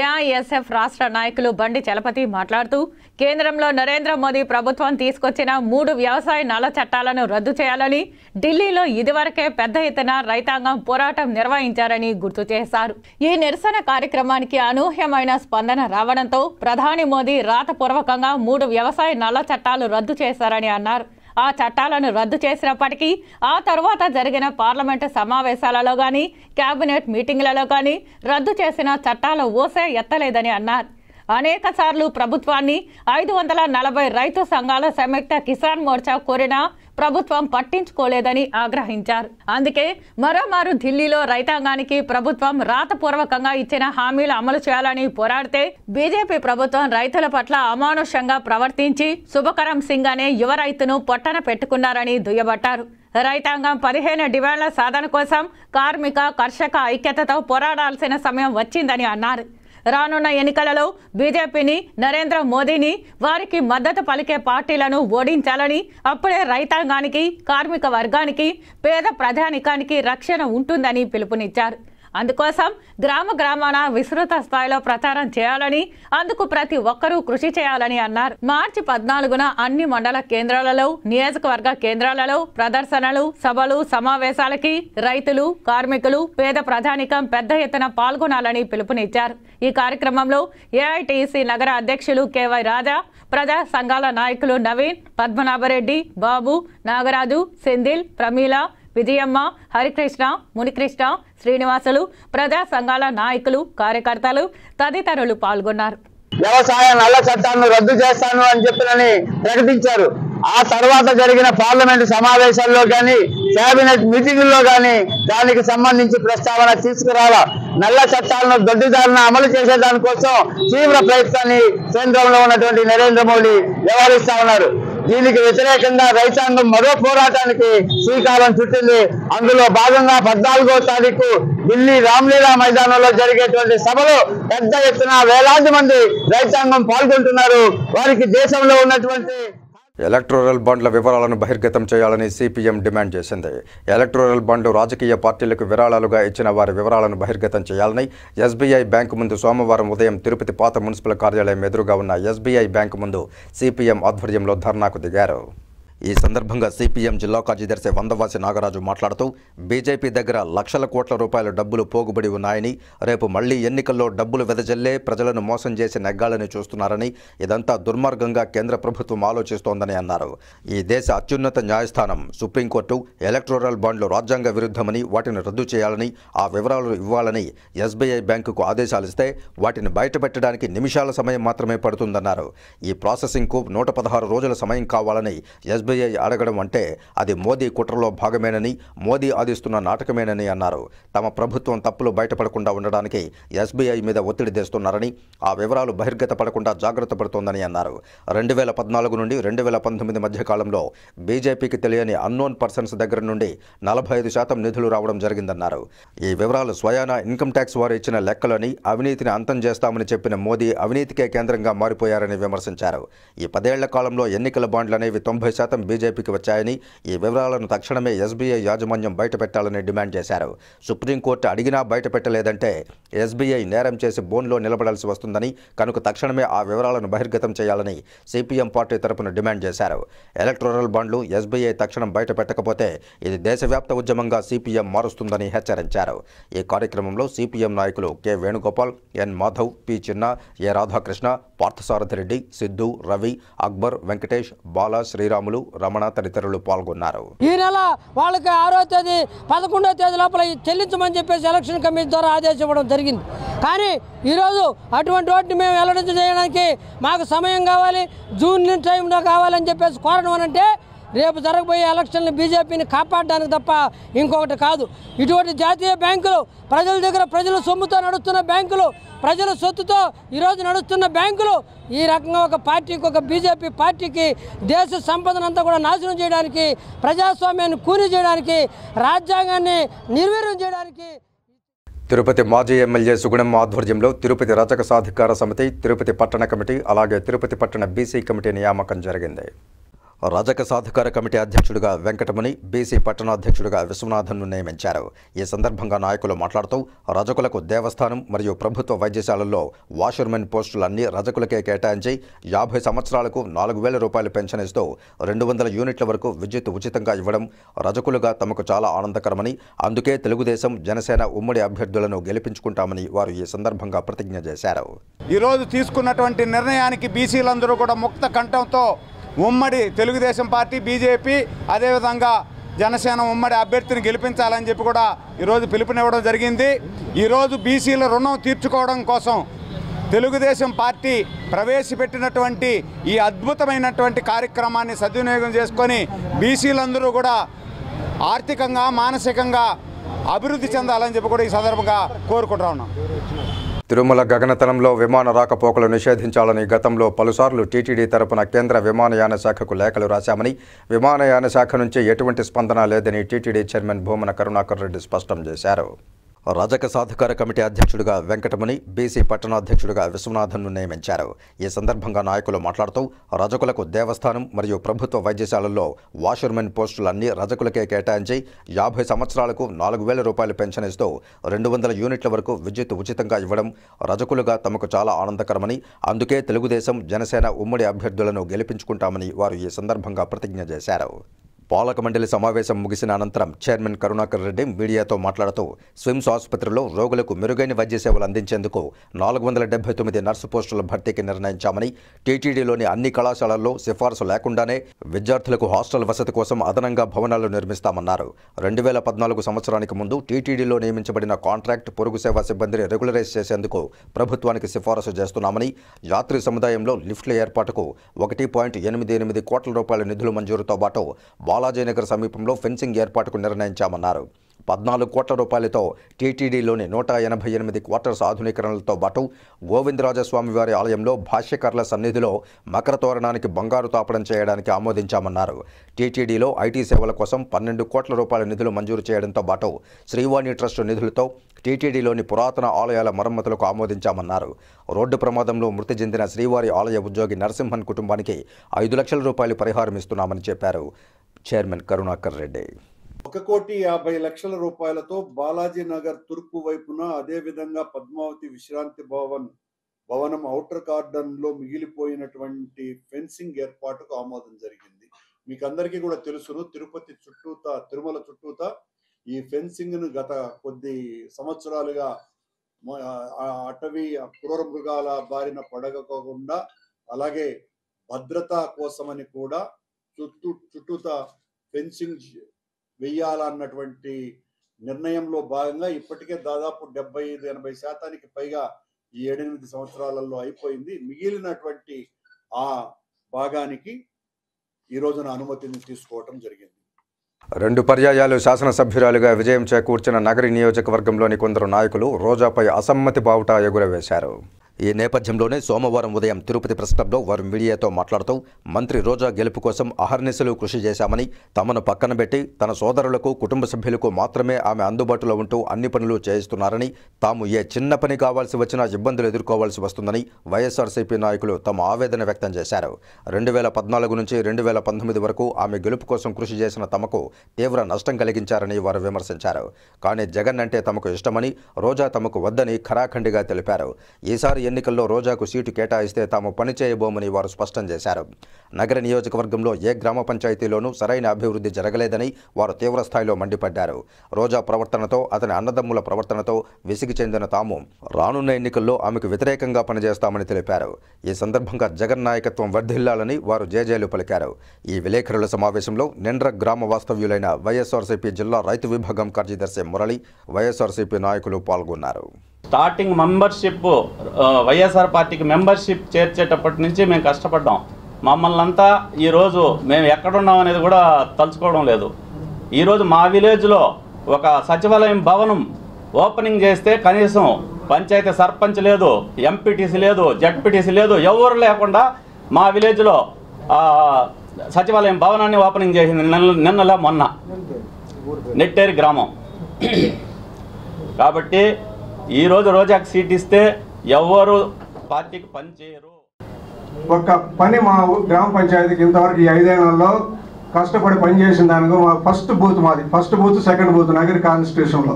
ఏఐఎస్ఎఫ్ రాష్ట్ర నాయకులు బండి చలపతి మాట్లాడుతూ కేంద్రంలో నరేంద్ర మోదీ ప్రభుత్వం తీసుకొచ్చిన 3 వ్యవసాయ నల్ల చట్టాలను రద్దు చేయాలని ఢిల్లీలో ఇదివరకే పెద్ద ఎత్తున రైతాంగం పోరాటం నిర్వహించారని గుర్తు చేశారు. ఈ నిరసన కార్యక్రమానికి అనూహ్యమైన స్పందన రావడంతో ప్రధాని మోదీ రాతపూర్వకంగా 3 వ్యవసాయ నల్ల చట్టాలు రద్దు చేశారని అన్నారు. ఆ చట్టాలను రద్దు చేసినప్పటికీ ఆ తర్వాత జరిగిన పార్లమెంటు సమావేశాలలో గాని, కేబినెట్ మీటింగ్లలో గాని రద్దు చేసిన చట్టాల ఊసే ఎత్తలేదని అన్నారు. అనేక సార్లు ప్రభుత్వాన్ని 540 రైతు సంఘాల సంయుక్త కిసాన్ మోర్చా కోరినా ప్రభుత్వం పట్టించుకోలేదని ఆగ్రహించారు. అందుకే మరోమారు ఢిల్లీలో రైతాంగానికి ప్రభుత్వం రాతపూర్వకంగా ఇచ్చిన హామీలు అమలు చేయాలని పోరాడితే బీజేపీ ప్రభుత్వం రైతుల పట్ల అమానుషంగా ప్రవర్తించి శుభకరం సింగ్ అనే యువ రైతును పొట్టన పెట్టుకున్నారని దుయ్యబట్టారు. రైతాంగం 15 డిమాండ్ల సాధన కోసం కార్మిక కర్షక ఐక్యతతో పోరాడాల్సిన సమయం వచ్చిందని అన్నారు. రానున్న ఎన్నికలలో బీజేపీని, నరేంద్ర మోదీని, వారికి మద్దతు పలికే పార్టీలను ఓడించాలని, అప్పుడే రైతాంగానికి, కార్మిక వర్గానికి, పేద ప్రజానికానికి రక్షణ ఉంటుందని పిలుపునిచ్చారు. అందుకోసం గ్రామాన విస్తృత స్థాయిలో ప్రచారం చేయాలని, అందుకు ప్రతి ఒక్కరూ కృషి చేయాలని అన్నారు. మార్చి 14న అన్ని మండల కేంద్రాలలో, నియోజకవర్గ కేంద్రాలలో ప్రదర్శనలు, సభలు, సమావేశాలకి రైతులు, కార్మికులు, పేద ప్రజానికం పెద్ద ఎత్తున పాల్గొనాలని పిలుపునిచ్చారు. ఈ కార్యక్రమంలో ఏఐటీసీ నగర అధ్యక్షులు కేవై రాజా, ప్రజా సంఘాల నాయకులు నవీన్, పద్మనాభరెడ్డి, బాబు, నాగరాజు, సెందిల్, ప్రమీల, విజయమ్మ, హరికృష్ణ, మునికృష్ణ, శ్రీనివాసులు, ప్రజా సంఘాల నాయకులు, కార్యకర్తలు తదితరులు పాల్గొన్నారు. వ్యవసాయ నల్ల చట్టాలను రద్దు చేస్తాను అని చెప్పినని ప్రకటించారు. ఆ తర్వాత జరిగిన పార్లమెంటు సమావేశాల్లో కానీ, కేబినెట్ మీటింగుల్లో కానీ దానికి సంబంధించి ప్రస్తావన తీసుకురాలా. నల్ల చట్టాలను దొడ్డిదారిన అమలు చేసేదానికోసం తీవ్ర ప్రయత్నాన్ని కేంద్రంలో ఉన్నటువంటి నరేంద్ర మోడీ వ్యవహరిస్తా ఉన్నారు. దీనికి వ్యతిరేకంగా రైతాంగం మరో పోరాటానికి శ్రీకారం చుట్టింది. అందులో భాగంగా 14వ తారీఖు ఢిల్లీ రామ్లీలా మైదానంలో జరిగేటువంటి సభలో పెద్ద ఎత్తున వేలాది మంది రైతాంగం పాల్గొంటున్నారు. వారికి దేశంలో ఉన్నటువంటి ఎలక్టోరల్ బాండ్ల వివరాలను బహిర్గతం చేయాలని సిపిఎం డిమాండ్ చేసింది. ఎలక్టోరల్ బాండ్లు రాజకీయ పార్టీలకు విరాళాలుగా ఇచ్చిన వారి వివరాలను బహిర్గతం చేయాలని ఎస్బీఐ బ్యాంకు ముందు సోమవారం ఉదయం తిరుపతి పాత మున్సిపల్ కార్యాలయం ఎదురుగా ఉన్న ఎస్బీఐ బ్యాంకు ముందు సిపిఎం ఆధ్వర్యంలో ధర్నాకు దిగారు. ఈ సందర్భంగా సిపిఎం జిల్లా కార్యదర్శి వందవాసి నాగరాజు మాట్లాడుతూ బీజేపీ దగ్గర లక్షల కోట్ల రూపాయల డబ్బులు పోగుబడి ఉన్నాయని, రేపు మళ్లీ ఎన్నికల్లో డబ్బులు వెదజల్లే ప్రజలను మోసం చేసి నెగ్గాలని చూస్తున్నారని, ఇదంతా దుర్మార్గంగా కేంద్ర ప్రభుత్వం ఆలోచిస్తోందని అన్నారు. ఈ దేశ అత్యున్నత న్యాయస్థానం సుప్రీంకోర్టు ఎలక్టోరల్ బాండ్లు రాజ్యాంగ విరుద్ధమని, వాటిని రద్దు చేయాలని, ఆ వివరాలు ఇవ్వాలని ఎస్బీఐ బ్యాంకుకు ఆదేశాలిస్తే వాటిని బయటపెట్టడానికి నిమిషాల సమయం మాత్రమే పడుతుందన్నారు. ఈ ప్రాసెసింగ్కు 116 రోజుల సమయం కావాలని ఎస్బీఐ అడగడం అంటే అది మోదీ కుట్రలో భాగమేనని, మోదీ ఆదిస్తున్న నాటకమేనని అన్నారు. తమ ప్రభుత్వం తప్పులు బయటపడకుండా ఉండడానికి ఎస్బీఐ మీద ఒత్తిడి తెస్తున్నారని, ఆ వివరాలు బహిర్గతపడకుండా జాగ్రత్త పడుతోందని అన్నారు. 2014 నుండి 2019 మధ్య కాలంలో బీజేపీకి తెలియని అన్నోన్ పర్సన్స్ దగ్గర నుండి 45% నిధులు రావడం జరిగిందన్నారు. ఈ వివరాలు స్వయానా ఇన్కమ్ ట్యాక్స్ వారు ఇచ్చిన లెక్కలని, అవినీతిని అంతం చేస్తామని చెప్పిన మోదీ అవినీతికే కేంద్రంగా మారిపోయారని విమర్శించారు. ఈ 10 ఏళ్ల కాలంలో ఎన్నికల బాండ్లు అనేవి 90% బీజేపీకి వచ్చాయని, ఈ వివరాలను తక్షణమే ఎస్బీఐ యాజమాన్యం బయటపెట్టాలని డిమాండ్ చేశారు. సుప్రీంకోర్టు అడిగినా బయటపెట్టలేదంటే ఎస్బీఐ నేరం చేసి బోన్లో నిలబడాల్సి వస్తుందని, కనుక తక్షణమే ఆ వివరాలను బహిర్గతం చేయాలని సిపిఎం పార్టీ తరపున డిమాండ్ చేశారు. ఎలక్టోరల్ బాండ్లు ఎస్బీఐ తక్షణం బయటపెట్టకపోతే ఇది దేశవ్యాప్త ఉద్యమంగా సిపిఎం మారుస్తుందని హెచ్చరించారు. ఈ కార్యక్రమంలో సిపిఎం నాయకులు కె వేణుగోపాల్, ఎన్ మాధవ్, పి చిన్న, ఏ రాధాకృష్ణ, పార్థసారథి రెడ్డి, సిద్ధు, రవి, అక్బర్, వెంకటేష్, బాలా, శ్రీరాములు, రమణ తదితరులు పాల్గొన్నారు. ఈ నెల వాళ్ళకి 6వ తేదీ 11వ తేదీ లోపల చెల్లించమని చెప్పేసి ఎలక్షన్ కమిషన్ ద్వారా ఆదేశం ఇవ్వడం జరిగింది. కానీ ఈరోజు అటువంటి వాటిని మేము వెల్లడించ చేయడానికి మాకు సమయం కావాలి, జూన్ టైంలో కావాలని చెప్పేసి కోరడం అనంటే రేపు జరగబోయే ఎలక్షన్లు బీజేపీని కాపాడడానికి తప్ప ఇంకొకటి కాదు. ఇటువంటి జాతీయ బ్యాంకులు, ప్రజల దగ్గర ప్రజల సొమ్ముతో నడుస్తున్న బ్యాంకులు, ప్రజల సొత్తుతో ఈరోజు నడుస్తున్న బ్యాంకులు ఈ రకంగా ఒక పార్టీకి, ఒక బీజేపీ పార్టీకి దేశ సంపదనంతా కూడా నాశనం చేయడానికి, ప్రజాస్వామ్యాన్ని కూని చేయడానికి, రాజ్యాంగాన్ని నిర్వీర్యం చేయడానికి. తిరుపతి మాజీ ఎమ్మెల్యే సుగుణం ఆధ్వర్యంలో తిరుపతి రజక సాధికార సమితి, తిరుపతి పట్టణ కమిటీ, అలాగే తిరుపతి పట్టణ బీసీ కమిటీ నియామకం జరిగింది. రజక సాధికార కమిటీ అధ్యక్షుడిగా వెంకటముని, బీసీ పట్టణాధ్యక్షుడిగా విశ్వనాథన్ను నియమించారు. ఈ సందర్భంగా నాయకులు మాట్లాడుతూ రజకులకు దేవస్థానం మరియు ప్రభుత్వ వైద్యశాలల్లో వాషర్మెన్ పోస్టులన్నీ రజకులకే కేటాయించి 50 సంవత్సరాలకు 4,000 రూపాయలు పెన్షన్ ఇస్తూ 200 యూనిట్ల వరకు విద్యుత్ ఉచితంగా ఇవ్వడం రజకులుగా తమకు చాలా ఆనందకరమని, అందుకే తెలుగుదేశం, జనసేన ఉమ్మడి అభ్యర్థులను గెలిపించుకుంటామని వారు ఈ సందర్భంగా ప్రతిజ్ఞ చేశారు. ఈరోజు తీసుకున్నటువంటి నిర్ణయానికి బీసీలందరూ కూడా ముక్త కంఠంతో ఉమ్మడి తెలుగుదేశం పార్టీ, బీజేపీ, అదేవిధంగా జనసేన ఉమ్మడి అభ్యర్థిని గెలిపించాలని చెప్పి కూడా ఈరోజు పిలుపునివ్వడం జరిగింది. ఈరోజు బీసీల రుణం తీర్చుకోవడం కోసం తెలుగుదేశం పార్టీ ప్రవేశపెట్టినటువంటి ఈ అద్భుతమైనటువంటి కార్యక్రమాన్ని సద్వినియోగం చేసుకొని బీసీలందరూ కూడా ఆర్థికంగా, మానసికంగా అభివృద్ధి చెందాలని చెప్పి కూడా ఈ సందర్భంగా కోరుకుంటా ఉన్నాం. తిరుమల గగనతలంలో విమాన రాకపోకలు నిషేధించాలని గతంలో పలుసార్లు టీటీడీ తరపున కేంద్ర విమానయాన శాఖకు లేఖలు రాశామని, విమానయాన శాఖ నుంచి ఎటువంటి స్పందన లేదని టీటీడీ చైర్మన్ భూమన కరుణాకర్ రెడ్డి స్పష్టం చేశారు. రజక సాధికార కమిటీ అధ్యక్షుడిగా వెంకటముని, బీసీ పట్టణాధ్యక్షుడిగా విశ్వనాథన్ను నియమించారు. ఈ సందర్భంగా నాయకులు మాట్లాడుతూ రజకులకు దేవస్థానం మరియు ప్రభుత్వ వైద్యశాలల్లో వాషర్మెన్ పోస్టులన్నీ రజకులకే కేటాయించి 50 సంవత్సరాలకు 4,000 రూపాయలు పెన్షన్ ఇస్తూ 200 యూనిట్ల వరకు విద్యుత్ ఉచితంగా ఇవ్వడం రజకులుగా తమకు చాలా ఆనందకరమని, అందుకే తెలుగుదేశం, జనసేన ఉమ్మడి అభ్యర్థులను గెలిపించుకుంటామని వారు ఈ సందర్భంగా ప్రతిజ్ఞ చేశారు. పాలక మండలి సమావేశం ముగిసిన అనంతరం చైర్మన్ కరుణాకర్ రెడ్డి మీడియాతో మాట్లాడుతూ స్విమ్స్ ఆసుపత్రిలో రోగులకు మెరుగైన వైద్య సేవలు అందించేందుకు 479 నర్సు పోస్టుల భర్తీకి నిర్ణయించామని, టీటీడీలోని అన్ని కళాశాలల్లో సిఫార్సు లేకుండానే విద్యార్థులకు హాస్టల్ వసతి కోసం అదనంగా భవనాలు నిర్మిస్తామన్నారు. 2014 సంవత్సరానికి ముందు టీటీడీలో నియమించబడిన కాంట్రాక్ట్ పొరుగు సేవా సిబ్బందిని రెగ్యులరైజ్ చేసేందుకు ప్రభుత్వానికి సిఫారసు చేస్తున్నామని, యాత్రి సముదాయంలో లిఫ్ట్ల ఏర్పాటుకు 1.88 కోట్ల రూపాయల నిధులు మంజూరుతో పాటు బాలాజీనగర్ సమీపంలో ఫెన్సింగ్ ఏర్పాటుకు నిర్ణయించామన్నారు. 14 కోట్ల రూపాయలతో టీటీడీలోని 188 క్వార్టర్స్ ఆధునీకరణలతో పాటు గోవిందరాజస్వామి వారి ఆలయంలో భాష్యకర్ల సన్నిధిలో మకర తోరణానికి బంగారు తాపడం చేయడానికి ఆమోదించామన్నారు. టీటీడీలో ఐటీ సేవల కోసం 12 కోట్ల రూపాయల నిధులు మంజూరు చేయడంతో పాటు శ్రీవాణి ట్రస్ట్ నిధులతో టీటీడీలోని పురాతన ఆలయాల మరమ్మతులకు ఆమోదించామన్నారు. రోడ్డు ప్రమాదంలో మృతి చెందిన శ్రీవారి ఆలయ ఉద్యోగి నరసింహన్ కుటుంబానికి 5 లక్షల రూపాయలు పరిహారం ఇస్తున్నామని చెప్పారు చైర్మన్ కరుణాకర్ రెడ్డి. 1,50,00,000 రూపాయలతో బాలాజీ నగర్ తూర్పు వైపున, అదేవిధంగా పద్మావతి విశ్రాంతి భవనం ఔటర్ గార్డెన్ లో మిగిలిపోయినటువంటి ఫెన్సింగ్ ఏర్పాటుకు ఆమోదం జరిగింది. మీకు అందరికీ కూడా తెలుసును, తిరుపతి చుట్టూతా, తిరుమల చుట్టూతా ఈ ఫెన్సింగ్ ను గత కొద్ది సంవత్సరాలుగా అటవీ క్రూర మృగాల బారిన పడగకుండా, అలాగే భద్రత కోసమని కూడా చుట్టూతా ఫెన్సింగ్ వెయ్యాలన్నటువంటి నిర్ణయంలో భాగంగా ఇప్పటికే దాదాపు 75-80% పైగా ఈ 7-8 సంవత్సరాలలో అయిపోయింది. మిగిలినటువంటి ఆ భాగానికి ఈ రోజున అనుమతిని తీసుకోవటం జరిగింది. 2 పర్యాయాలు శాసనసభ్యురాలుగా విజయం చేకూర్చిన నగరి నియోజకవర్గంలోని కొందరు నాయకులు రోజాపై అసమ్మతి బావుటా ఎగురవేశారు. ఈ నేపథ్యంలోనే సోమవారం ఉదయం తిరుపతి ప్రెస్ క్లబ్లో వారు మీడియాతో మాట్లాడుతూ మంత్రి రోజా గెలుపు కోసం అహర్నిశలు కృషి చేశామని, తమను పక్కన పెట్టి తన సోదరులకు కుటుంబ సభ్యులకు మాత్రమే ఆమె అందుబాటులో ఉంటూ అన్ని పనులు చేయిస్తున్నారని, తాము ఏ చిన్న పని కావాల్సి వచ్చినా ఇబ్బందులు ఎదుర్కోవాల్సి వస్తుందని వైఎస్ఆర్సీపీ నాయకులు తమ ఆవేదన వ్యక్తం చేశారు. 2014 నుంచి 2019 వరకు ఆమె గెలుపు కోసం కృషి చేసిన తమకు తీవ్ర నష్టం కలిగించారని వారు విమర్శించారు. కానీ జగన్ అంటే తమకు ఇష్టమని, రోజా తమకు వద్దని ఖరాఖండిగా తెలిపారు. ఈసారి ఎన్నికల్లో రోజాకు సీటు కేటాయిస్తే తాము పనిచేయబోమని వారు స్పష్టం చేశారు. నగర నియోజకవర్గంలో ఏ గ్రామ పంచాయతీలోనూ సరైన అభివృద్ధి జరగలేదని వారు తీవ్ర స్థాయిలో మండిపడ్డారు. రోజా ప్రవర్తనతో, అతని అన్నదమ్ముల ప్రవర్తనతో విసిగి చెందిన తాము రానున్న ఎన్నికల్లో ఆమెకు వ్యతిరేకంగా పనిచేస్తామని తెలిపారు. ఈ సందర్భంగా జగన్ నాయకత్వం వర్ధిల్లాలని వారు జేజేలు పలికారు. ఈ విలేకరుల సమావేశంలో నిండ్ర గ్రామ వాస్తవ్యులైన వైఎస్ఆర్సీపీ జిల్లా రైతు విభాగం కార్యదర్శి మురళి, వైఎస్ఆర్సీపీ నాయకులు పాల్గొన్నారు. స్టార్టింగ్ మెంబర్షిప్ వైఎస్ఆర్ పార్టీకి మెంబర్షిప్ చేర్చేటప్పటి నుంచి మేము కష్టపడ్డాం. మమ్మల్ని అంతా ఈరోజు మేము ఎక్కడున్నాం అనేది కూడా తలుచుకోవడం లేదు. ఈరోజు మా విలేజ్లో ఒక సచివాలయం భవనం ఓపెనింగ్ చేస్తే కనీసం పంచాయతీ సర్పంచ్ లేదు, ఎంపీటీసీ లేదు, జడ్పీటీసీ లేదు, ఎవరు లేకుండా మా విలేజ్లో సచివాలయం భవనాన్ని ఓపెనింగ్ చేసింది నిన్నలా మొన్న నెట్టేరి గ్రామం. కాబట్టి ఈరోజు రోజాకు సీట్ ఇస్తే ఎవరు పార్టీకి పనిచేయరు. ఒక్క పని మా గ్రామ పంచాయతీకి ఇంతవరకు ఈ 5 ఏళ్లలో కష్టపడి పనిచేసిన దానికి మా first booth second booth Nagari కాన్స్టిట్యూషన్లో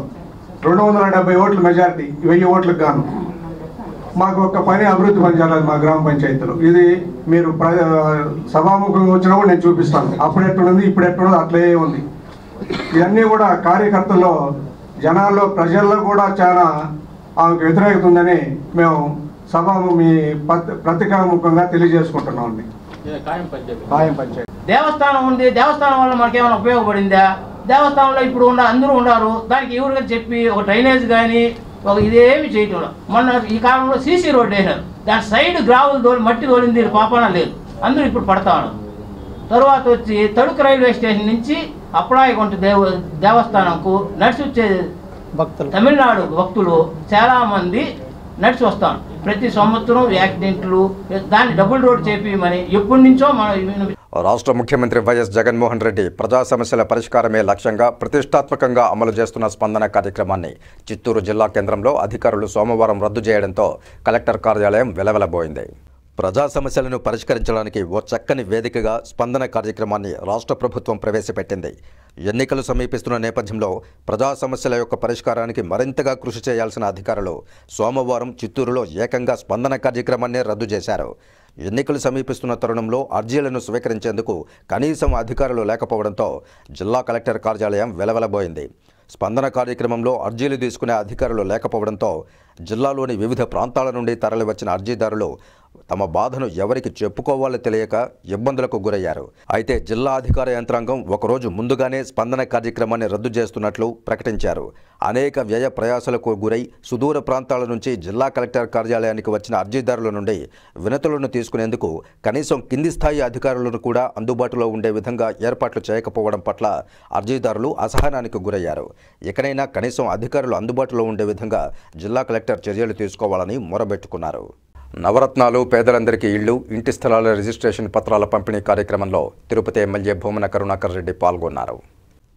270 ఓట్ల మెజారిటీ, 1000 ఓట్లకు గాను మాకు ఒక్క పని అభివృద్ధి పని చేయాలి మా గ్రామ పంచాయతీలో. ఇది మీరు సభాముఖంగా వచ్చినా కూడా నేను చూపిస్తాను. అప్పుడు ఎట్లుంది, ఇప్పుడు ఎట్లుంది, అట్లే ఉంది. ఇవన్నీ కూడా కార్యకర్తల్లో, జనాల్లో, ప్రజల్లో కూడా చాలా ఆమెకు వ్యతిరేకత ఉందని మేము మీ ప్రతికాముఖంగా తెలియజేసుకుంటున్నాం. దేవస్థానం ఉంది, దేవస్థానం వల్ల మనకేమైనా ఉపయోగపడిందా? దేవస్థానంలో ఇప్పుడు అందరూ ఉన్నారు, దానికి ఎవరుగా చెప్పి ఒక డ్రైనేజ్ కానీ ఒక ఇదేమి చేయటం. మొన్న ఈ కాలంలో సీసీ రోడ్డు వేసారు, దాని సైడ్ గ్రావులు తోలి మట్టి తోలింది పాపన లేదు, అందరూ ఇప్పుడు పడతా ఉన్నారు. తరువాత వచ్చి తణుకు రైల్వే స్టేషన్ నుంచి అప్పడాయగుంట దేవస్థానంకు నడిచి వచ్చే భక్తులు, తమిళనాడు భక్తులు చాలామంది నడిచి వస్తాం. ప్రతి సంవత్సరం యాక్సిడెంట్లు, దాన్ని డబుల్ రోడ్ చేపిమని ఎప్పటి నుంచో మనం. రాష్ట్ర ముఖ్యమంత్రి వైఎస్ జగన్మోహన్ రెడ్డి ప్రజా సమస్యల పరిష్కారమే లక్ష్యంగా ప్రతిష్టాత్మకంగా అమలు చేస్తున్న స్పందన కార్యక్రమాన్ని చిత్తూరు జిల్లా కేంద్రంలో అధికారులు సోమవారం రద్దు చేయడంతో కలెక్టర్ కార్యాలయం వెలవెలబోయింది. ప్రజా సమస్యలను పరిష్కరించడానికి ఓ చక్కని వేదికగా స్పందన కార్యక్రమాన్ని రాష్ట్ర ప్రభుత్వం ప్రవేశపెట్టింది. ఎన్నికలు సమీపిస్తున్న నేపథ్యంలో ప్రజా సమస్యల యొక్క పరిష్కారానికి మరింతగా కృషి చేయాల్సిన అధికారులు సోమవారం చిత్తూరులో ఏకంగా స్పందన కార్యక్రమాన్ని రద్దు చేశారు. ఎన్నికలు సమీపిస్తున్న తరుణంలో అర్జీలను స్వీకరించేందుకు కనీసం అధికారులు లేకపోవడంతో జిల్లా కలెక్టర్ కార్యాలయం వెలవెలబోయింది. స్పందన కార్యక్రమంలో అర్జీలు తీసుకునే అధికారులు లేకపోవడంతో జిల్లాలోని వివిధ ప్రాంతాల నుండి తరలివచ్చిన అర్జీదారులు తమ బాధను ఎవరికి చెప్పుకోవాలో తెలియక ఇబ్బందులకు గురయ్యారు. అయితే జిల్లా అధికార యంత్రాంగం ఒకరోజు ముందుగానే స్పందన కార్యక్రమాన్ని రద్దు చేస్తున్నట్లు ప్రకటించారు. అనేక వ్యయ ప్రయాసాలకు గురై సుదూర ప్రాంతాల నుంచి జిల్లా కలెక్టర్ కార్యాలయానికి వచ్చిన అర్జీదారుల నుండి వినతులను తీసుకునేందుకు కనీసం కింది స్థాయి అధికారులను కూడా అందుబాటులో ఉండే విధంగా ఏర్పాట్లు చేయకపోవడం పట్ల అర్జీదారులు అసహనానికి గురయ్యారు. ఇకనైనా కనీసం అధికారులు అందుబాటులో ఉండే విధంగా జిల్లా కలెక్టర్ చర్యలు తీసుకోవాలని మొరబెట్టుకున్నారు. నవరత్నాలు, పేదలందరికీ ఇళ్లు, ఇంటి స్థలాల రిజిస్ట్రేషన్ పత్రాల పంపిణీ కార్యక్రమంలో తిరుపతి ఎమ్మెల్యే భూమన కరుణాకర్ రెడ్డి పాల్గొన్నారు.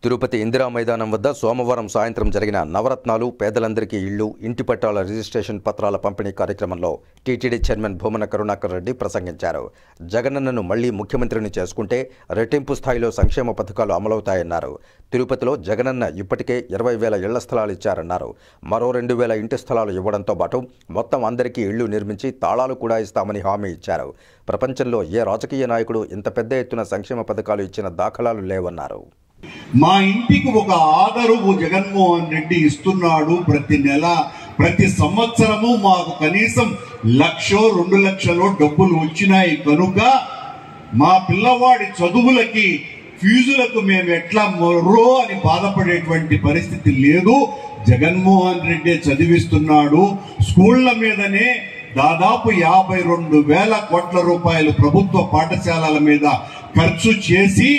తిరుపతి ఇందిరా మైదానం వద్ద సోమవారం సాయంత్రం జరిగిన నవరత్నాలు, పేదలందరికీ ఇళ్లు, ఇంటి పట్టాల రిజిస్ట్రేషన్ పత్రాల పంపిణీ కార్యక్రమంలో టీటీడీ చైర్మన్ భూమన కరుణాకర్ రెడ్డి ప్రసంగించారు. జగనన్నను మళ్లీ ముఖ్యమంత్రిని చేసుకుంటే రెట్టింపు స్థాయిలో సంక్షేమ పథకాలు అమలవుతాయన్నారు. తిరుపతిలో జగనన్న ఇప్పటికే 20,000 ఇళ్ల స్థలాలు ఇచ్చారన్నారు. మరో 2,000 ఇంటి స్థలాలు ఇవ్వడంతో పాటు మొత్తం అందరికీ ఇళ్లు నిర్మించి తాళాలు కూడా ఇస్తామని హామీ ఇచ్చారు. ప్రపంచంలో ఏ రాజకీయ నాయకుడు ఇంత పెద్ద ఎత్తున సంక్షేమ పథకాలు ఇచ్చిన దాఖలాలు లేవన్నారు. మా ఇంటికి ఒక ఆదరువు జగన్మోహన్ రెడ్డి ఇస్తున్నాడు. ప్రతి నెల, ప్రతి సంవత్సరము మాకు కనీసం 1,00,000, 2,00,000 డబ్బులు వచ్చినాయి కనుక మా పిల్లవాడి చదువులకి, ఫీజులకు మేము ఎట్లా మొర్రో అని బాధపడేటువంటి పరిస్థితి లేదు. జగన్మోహన్ రెడ్డి చదివిస్తున్నాడు. స్కూళ్ల మీదనే దాదాపు 52,000 కోట్ల రూపాయలు ప్రభుత్వ పాఠశాలల మీద ఖర్చు చేసి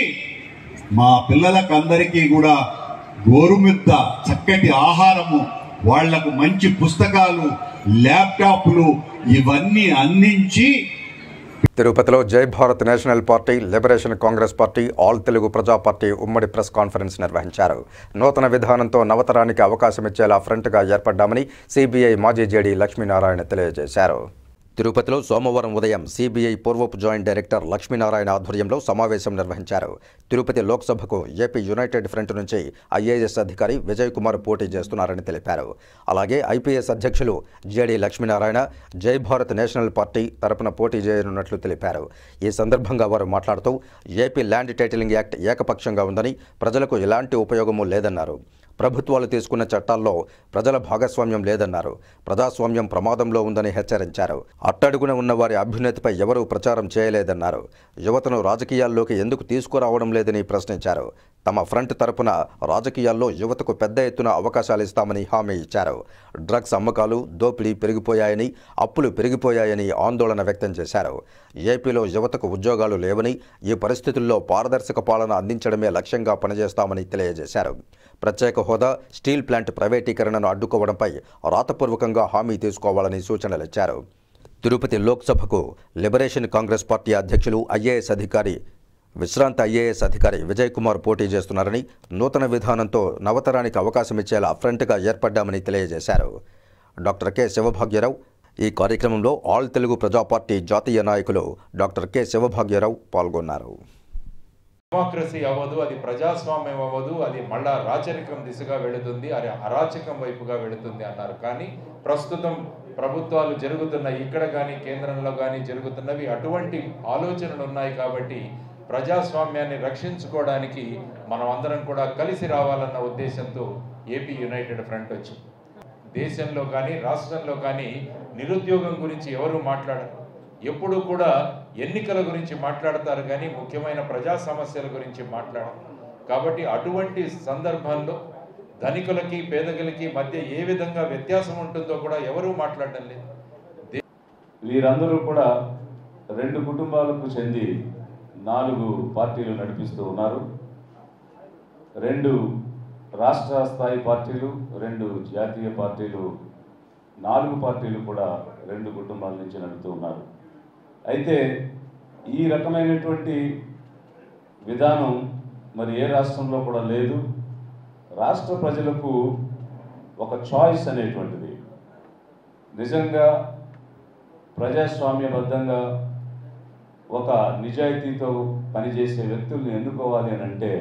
మా పిల్లలకందరికీ కూడా గోరుముద్ద చక్కటి ఆహారము, వాళ్లకు మంచి పుస్తకాలు, ల్యాప్టాప్లు ఇవన్నీ అందించి తిరుపతిలో జై Bharat national party, liberation Congress party, all Telugu ప్రజా పార్టీ ఉమ్మడి ప్రెస్ కాన్ఫరెన్స్ నిర్వహించారు. నూతన విధానంతో నవతరానికి అవకాశం ఇచ్చేలా ఫ్రంట్గా ఏర్పడ్డామని సిబిఐ మాజీ జేడీ లక్ష్మీనారాయణ తెలియజేశారు. తిరుపతిలో సోమవారం ఉదయం సిబిఐ పూర్వపు జాయింట్ డైరెక్టర్ లక్ష్మీనారాయణ ఆధ్వర్యంలో సమావేశం నిర్వహించారు. తిరుపతి లోక్సభకు ఏపీ యునైటెడ్ ఫ్రంట్ నుంచి ఐఏఎస్ అధికారి విజయ్ కుమార్ పోటీ చేస్తున్నారని తెలిపారు. అలాగే ఐపీఎస్ అధ్యక్షులు జేడీ లక్ష్మీనారాయణ జై భారత్ నేషనల్ పార్టీ తరపున పోటీ చేయనున్నట్లు తెలిపారు. ఈ సందర్భంగా వారు మాట్లాడుతూ ఏపీ ల్యాండ్ టైటిలింగ్ యాక్ట్ ఏకపక్షంగా ఉందని, ప్రజలకు ఎలాంటి ఉపయోగమూ లేదన్నారు. ప్రభుత్వాలు తీసుకున్న చట్టాల్లో ప్రజల భాగస్వామ్యం లేదన్నారు. ప్రజాస్వామ్యం ప్రమాదంలో ఉందని హెచ్చరించారు. అట్టడుగున ఉన్న వారి అభ్యున్నతిపై ఎవరూ ప్రచారం చేయలేదన్నారు. యువతను రాజకీయాల్లోకి ఎందుకు తీసుకురావడం లేదని ప్రశ్నించారు. తమ ఫ్రంట్ తరపున రాజకీయాల్లో యువతకు పెద్ద ఎత్తున అవకాశాలు ఇస్తామని హామీ ఇచ్చారు. డ్రగ్స్ అమ్మకాలు, దోపిడీ పెరిగిపోయాయని, అప్పులు పెరిగిపోయాయని ఆందోళన వ్యక్తం చేశారు. ఏపీలో యువతకు ఉద్యోగాలు లేవని, ఈ పరిస్థితుల్లో పారదర్శక పాలన అందించడమే లక్ష్యంగా పనిచేస్తామని తెలియజేశారు. ప్రత్యేక హోదా, స్టీల్ ప్లాంట్ ప్రైవేటీకరణను అడ్డుకోవడంపై రాతపూర్వకంగా హామీ తీసుకోవాలని సూచనలిచ్చారు. తిరుపతి లోక్సభకు లిబరేషన్ కాంగ్రెస్ పార్టీ అధ్యక్షులు విశ్రాంత ఐఏఎస్ అధికారి విజయ్ కుమార్ పోటీ చేస్తున్నారని, నూతన విధానంతో నవతరానికి అవకాశం ఇచ్చేలా ఫ్రంట్గా ఏర్పడ్డామని తెలియజేశారు. డాక్టర్ కె శివభాగ్యరావు, ఈ కార్యక్రమంలో ఆల్ తెలుగు ప్రజా పార్టీ జాతీయ నాయకులు డాక్టర్ కె శివభాగ్యరావు పాల్గొన్నారు. డెమోక్రసీ అవ్వదు, అది ప్రజాస్వామ్యం అవ్వదు, అది మళ్ళా రాచరికం దిశగా వెళుతుంది, అది అరాచకం వైపుగా వెళుతుంది అన్నారు. కానీ ప్రస్తుతం ప్రభుత్వాలు జరుగుతున్న ఇక్కడ కానీ కేంద్రంలో కానీ జరుగుతున్నవి అటువంటి ఆలోచనలు ఉన్నాయి. కాబట్టి ప్రజాస్వామ్యాన్ని రక్షించుకోవడానికి మనం అందరం కూడా కలిసి రావాలన్న ఉద్దేశంతో ఏపీ యునైటెడ్ ఫ్రంట్ వచ్చింది. దేశంలో కానీ రాష్ట్రంలో కానీ నిరుద్యోగం గురించి ఎవరు మాట్లాడరు. ఎప్పుడు కూడా ఎన్నికల గురించి మాట్లాడతారు కానీ ముఖ్యమైన ప్రజా సమస్యల గురించి మాట్లాడరు. కాబట్టి అటువంటి సందర్భంలో ధనికులకి పేదలకి మధ్య ఏ విధంగా వ్యత్యాసం ఉంటుందో కూడా ఎవరూ మాట్లాడడం లేదు. వీరందరూ కూడా 2 కుటుంబాలకు చెంది 4 పార్టీలు నడిపిస్తూ ఉన్నారు. 2 రాష్ట్ర స్థాయి పార్టీలు, 2 జాతీయ పార్టీలు, 4 పార్టీలు కూడా 2 కుటుంబాల నుంచి నడుపుతూ ఉన్నారు. అయితే ఈ రకమైనటువంటి విధానం మరి ఏ రాష్ట్రంలో కూడా లేదు. రాష్ట్ర ప్రజలకు ఒక చాయిస్ అనేటువంటిది, నిజంగా ప్రజాస్వామ్యబద్ధంగా ఒక నిజాయితీతో పనిచేసే వ్యక్తుల్ని ఎన్నుకోవాలి అని అంటే.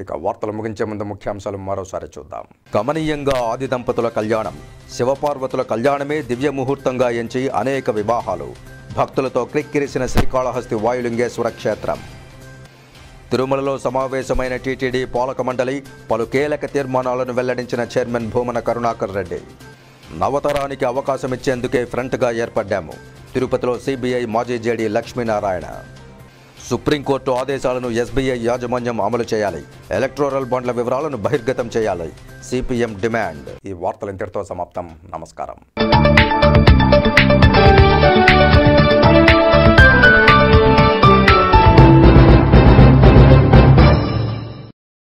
ఇక వార్తలు ముగించే ముందు ముఖ్యాంశాలు మరోసారి చూద్దాం. గమనీయంగా ఆది దంపతుల కళ్యాణం, శివపార్వతుల కళ్యాణమే దివ్య ముహూర్తంగా ఎంచి అనేక వివాహాలు, భక్తులతో క్రిక్కిరిసిన శ్రీకాళహస్తి వాయులింగేశ్వర క్షేత్రం. తిరుమలలో సమావేశమైన టీటీడీ పాలక మండలి, పలు కీలక తీర్మానాలను వెల్లడించిన చైర్మన్ భూమన కరుణాకర్ రెడ్డి. నవతరానికి అవకాశం ఇచ్చేందుకే ఫ్రంట్గా ఏర్పడ్డాము, తిరుపతిలో సిబిఐ మాజీ జేడీ లక్ష్మీనారాయణ. సుప్రీంకోర్టు ఆదేశాలను ఎస్బీఐ యాజమాన్యం అమలు చేయాలి, ఎలక్టోరల్ బాండ్ల వివరాలను బహిర్గతం చేయాలి, సిపిఎం డిమాండ్. ఈ వార్తలు ఇంతటితో సమాప్తం. నమస్కారం.